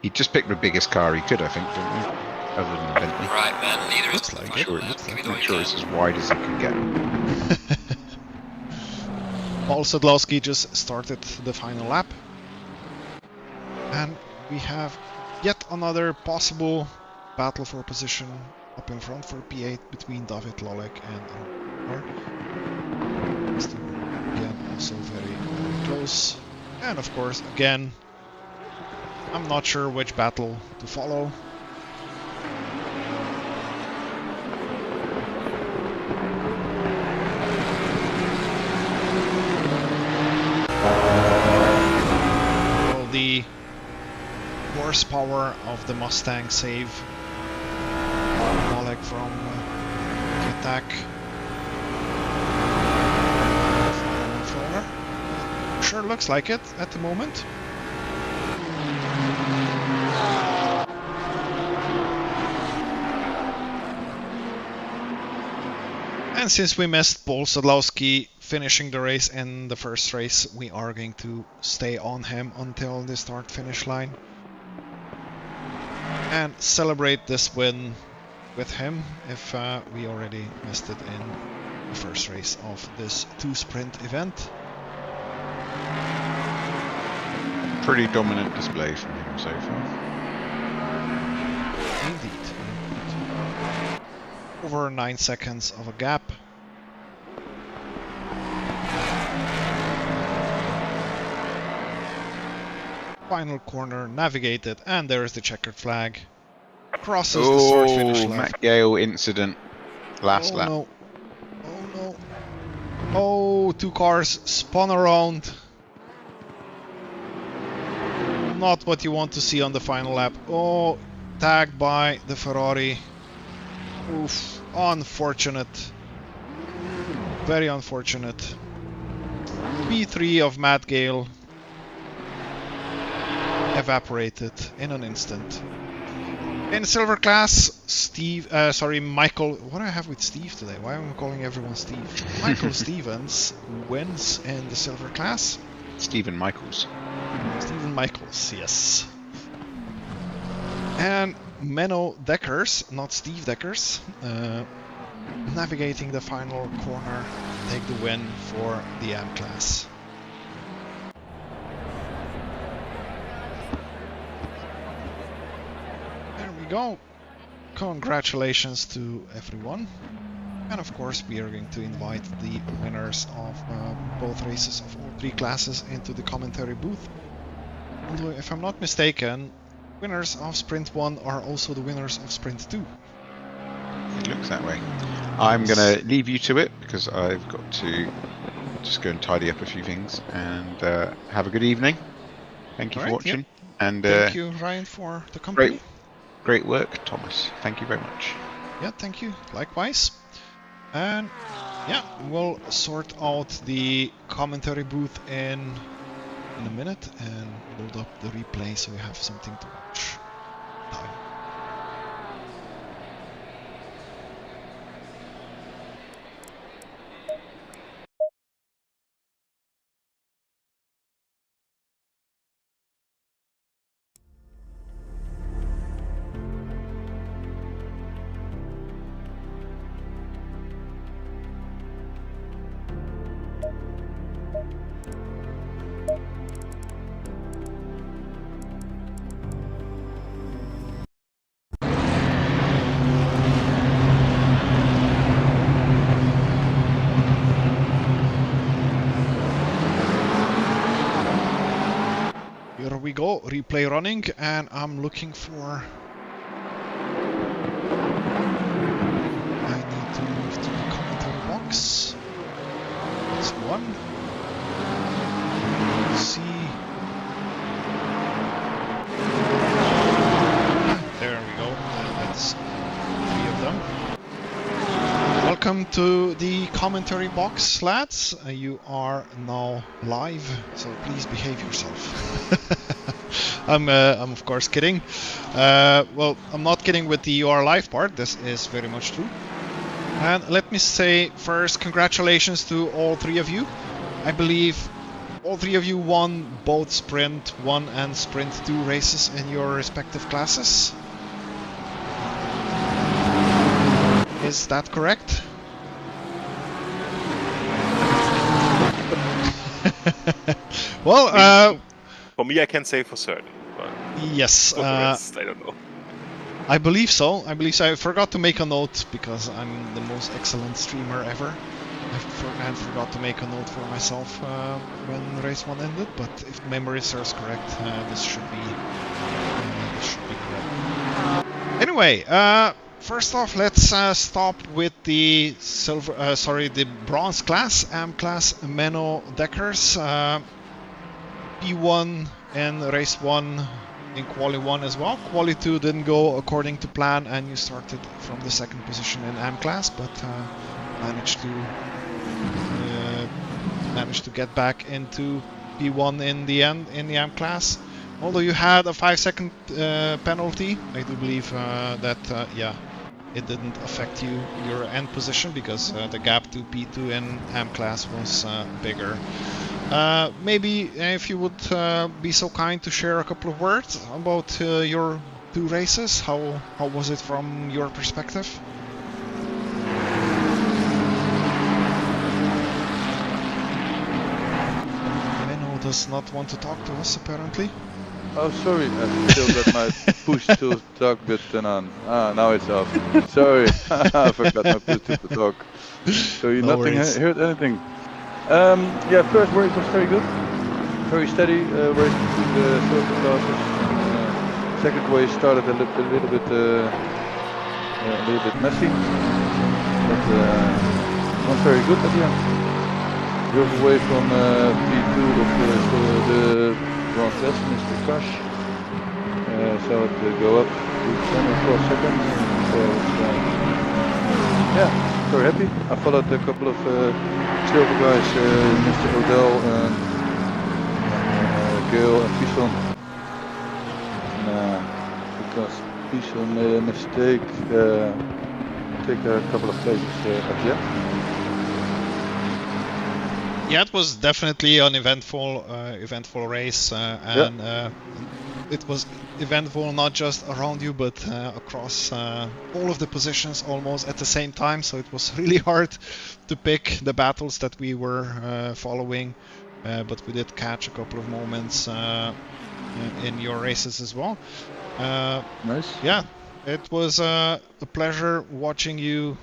He just picked the biggest car he could, I think, didn't he? Other than Bentley. Right, man. Leader is Looks like it. I'm sure it's as wide as he can get. Paul Sadlowski just started the final lap. And we have yet another possible battle for position up in front for P8 between David Lolek and Marek. Again, also very, very close. And of course, again, I'm not sure which battle to follow. Will the horsepower of the Mustang save Lolek from the attack? Sure looks like it at the moment. And since we missed Paul Sadlowski finishing the race in the first race, we are going to stay on him until the start-finish line and celebrate this win with him if we already missed it in the first race of this 2-sprint event. Pretty dominant display from him so far. Indeed. Over 9 seconds of a gap. Final corner navigated, and there is the checkered flag. Crosses the start finish line. Matt Gale incident. Last lap. No. Oh no. Oh, 2 cars spun around. Not what you want to see on the final lap. Oh, tagged by the Ferrari. Oof, unfortunate. Very unfortunate. P3 of Matt Gale evaporated in an instant. In silver class, Michael. What do I have with Steve today? Why am I calling everyone Steve? Michael Stevens wins in the silver class. Stephen Michaels. Stephen Michaels, yes. And Menno Dekkers, not Steve Dekkers, navigating the final corner, take the win for the M class. There we go. Congratulations to everyone. And of course we are going to invite the winners of both races of all 3 classes into the commentary booth. Although if I'm not mistaken, winners of Sprint 1 are also the winners of Sprint 2. It looks that way. I'm going to leave you to it because I've got to just go and tidy up a few things, and have a good evening. Thank you for watching. Yep. And thank you, Ryan, for the company. Great work, Thomas. Thank you very much. Yeah, thank you. Likewise. And yeah, we'll sort out the commentary booth in in a minute and load up the replay so you have something to watch. Time. Here we go, replay running, and I'm looking for... I need to move to the commentary box. That's one. See. There we go, that's 3 of them. Welcome to the commentary box, lads. You are now live, so please behave yourself. I'm of course kidding. Well, I'm not kidding with the "you are live" part. This is very much true. And let me say first, congratulations to all 3 of you. I believe all 3 of you won both Sprint 1 and Sprint 2 races in your respective classes. Is that correct? Well, for me, I can say for certain. But yes. for the rest, I don't know. I believe so. I believe so. I forgot to make a note because I'm the most excellent streamer ever. I forgot to make a note for myself when race 1 ended. But if memory serves correct, this should be correct. Anyway. First off, let's stop with the the bronze class, AM class Menno Dekkers. P1 in race 1 in quali 1 as well. Quali 2 didn't go according to plan and you started from the 2nd position in AM class, but managed to get back into P1 in the end in the AM class. Although you had a 5-second penalty, I do believe that yeah, it didn't affect your end position because the gap to P2 in AM class was bigger. Maybe if you would be so kind to share a couple of words about your 2 races. How was it from your perspective? Menno does not want to talk to us apparently. Oh, sorry, I still got my push to talk button on. Ah, now it's off. Sorry, I forgot my push to talk. So you No nothing worries. heard anything. Yeah, first race was very good, very steady race between the circle classes. Second race started a little bit messy, but not very good at the end. Drove away from P2 of the bronze class, Mr. Crash. So to go up to 10 seconds. So yeah, very happy. I followed a couple of silver guys, Mr. Odell and Gale and Pison. Because Pison made a mistake, take a couple of places at the end. Yeah, it was definitely an eventful race, and it was eventful not just around you, but across all of the positions almost at the same time. So it was really hard to pick the battles that we were following, but we did catch a couple of moments in your races as well. Nice. Yeah. It was a pleasure watching you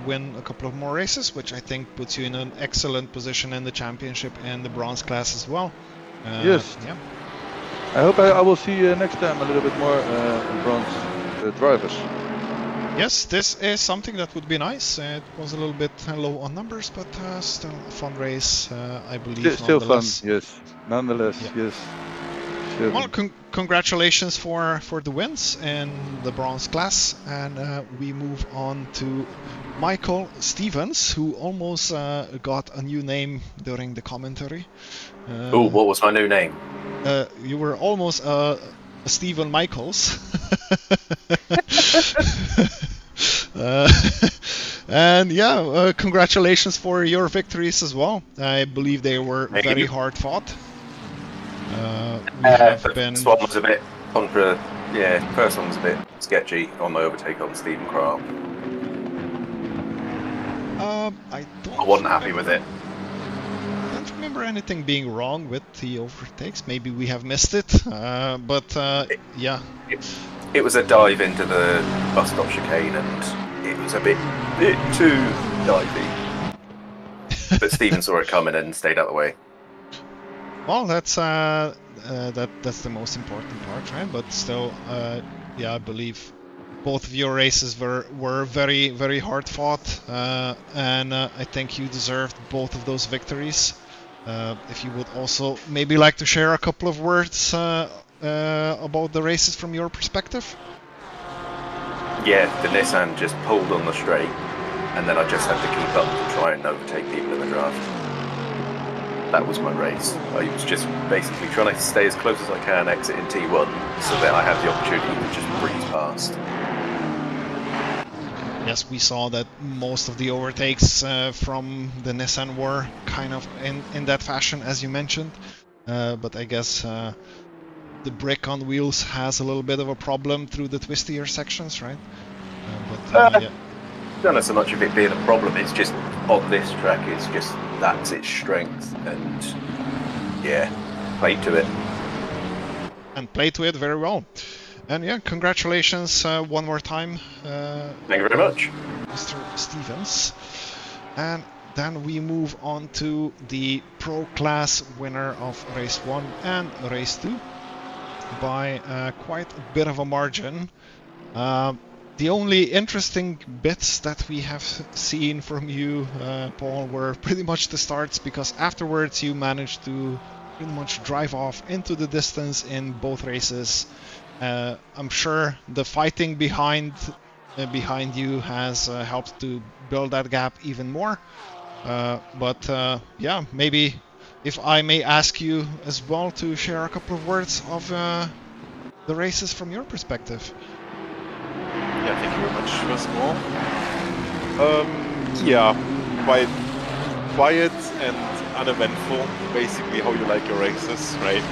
win a couple of more races, which I think puts you in an excellent position in the championship and the bronze class as well. Yes. Yeah. I hope I will see next time a little bit more bronze drivers. Yes, this is something that would be nice. It was a little bit low on numbers, but still a fun race, I believe. Still fun, nonetheless. yes. Nonetheless, Yeah. yes. certain. Well, congratulations for the wins in the bronze class, and we move on to Michael Stevens, who almost got a new name during the commentary. Oh, what was my new name? You were almost Stephen Michaels. And yeah, congratulations for your victories as well. I believe they were Thank very you. hard fought. We have been. This one was a bit first one was a bit sketchy on my overtake on Stephen Craft. I wasn't happy with it. I don't remember anything being wrong with the overtakes. Maybe we have missed it, but yeah. It was a dive into the bus stop chicane, and it was a bit too divey. But Stephen saw it coming and stayed out of the way. Well, that's the most important part, right? But still, yeah, I believe both of your races were very, very hard fought, and I think you deserved both of those victories. If you would also maybe like to share a couple of words about the races from your perspective. Yeah, the Nissan just pulled on the straight, and then I just had to keep up to try and overtake people in the draft. That was my race. I was just basically trying to stay as close as I can, exit in T1, so that I have the opportunity to just breeze past. Yes, we saw that most of the overtakes from the Nissan were kind of in that fashion, as you mentioned. But I guess the brick on wheels has a little bit of a problem through the twistier sections, right? Yeah. Not so much of it being a problem, it's just on this track, it's just that's its strength, and yeah, play to it. And play to it very well. And yeah, congratulations one more time. Thank you very much, Mr. Stevens. And then we move on to the Pro Class winner of Race 1 and Race 2 by quite a bit of a margin. The only interesting bits that we have seen from you, Paul, were pretty much the starts, because afterwards you managed to pretty much drive off into the distance in both races. I'm sure the fighting behind you has helped to build that gap even more. But yeah, maybe if I may ask you as well to share a couple of words of the races from your perspective. Yeah, thank you very much, first of all. Yeah, quite quiet and uneventful, basically how you like your races, right?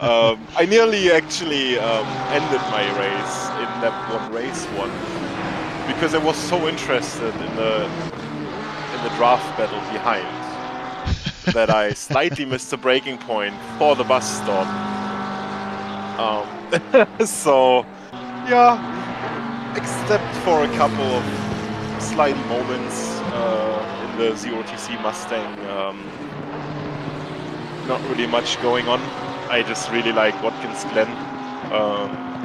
I nearly actually ended my race in that one race because I was so interested in the draft battle behind that I slightly missed the braking point for the bus stop. So yeah, except for a couple of slight moments in the 0TC Mustang, not really much going on. I just really like Watkins Glen.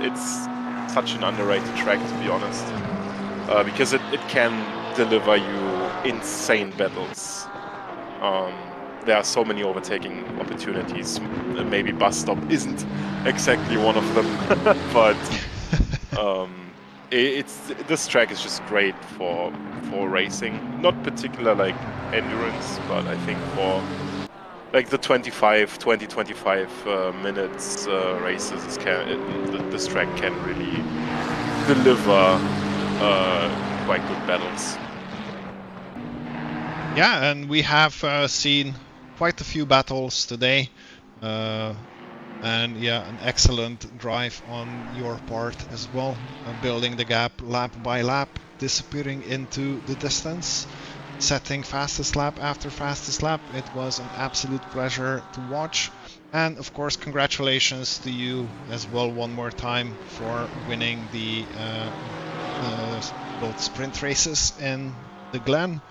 It's such an underrated track, to be honest, because it can deliver you insane battles. There are so many overtaking opportunities. Maybe bus stop isn't exactly one of them, but this track is just great for racing. Not particular like endurance, but I think for like the 20-25 minutes races, this track can really deliver quite good battles. Yeah, and we have seen quite a few battles today. And yeah, an excellent drive on your part as well, building the gap lap by lap, disappearing into the distance, setting fastest lap after fastest lap. It was an absolute pleasure to watch. And of course, congratulations to you as well one more time for winning the both sprint races in the Glen,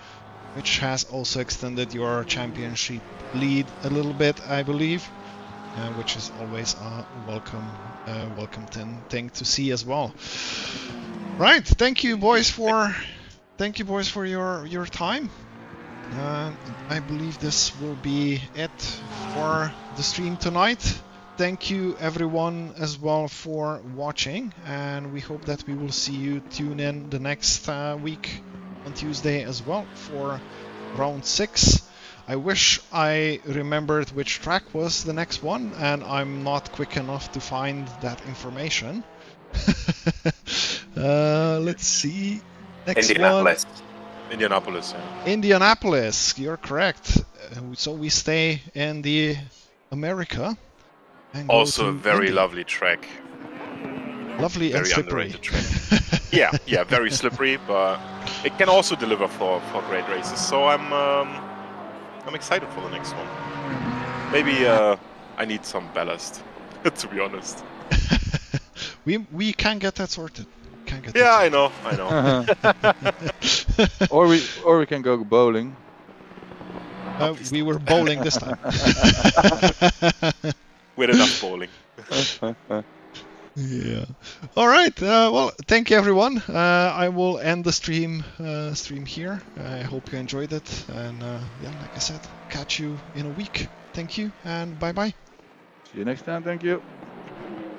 which has also extended your championship lead a little bit, I believe. Which is always a welcome thing to see as well. Right, thank you boys for your time. I believe this will be it for the stream tonight. thank you everyone as well for watching, and we hope that we will see you tune in the next week on Tuesday as well for round 6. I wish I remembered which track was the next one, and I'm not quick enough to find that information. Let's see. Next Indianapolis. Indianapolis, yeah. Indianapolis, you're correct. So we stay in the America. And Also a go to very Indy. lovely track. Lovely Very and slippery. underrated track. yeah, very slippery, but it can also deliver for great races. So I'm excited for the next one. Maybe I need some ballast, to be honest. we can get that sorted. Yeah, I know. Or we can go bowling. We were bowling this time. With enough bowling. Yeah. All right. Well, thank you everyone. I will end the stream here. I hope you enjoyed it. And yeah, like I said, catch you in a week. Thank you and bye bye. See you next time. Thank you.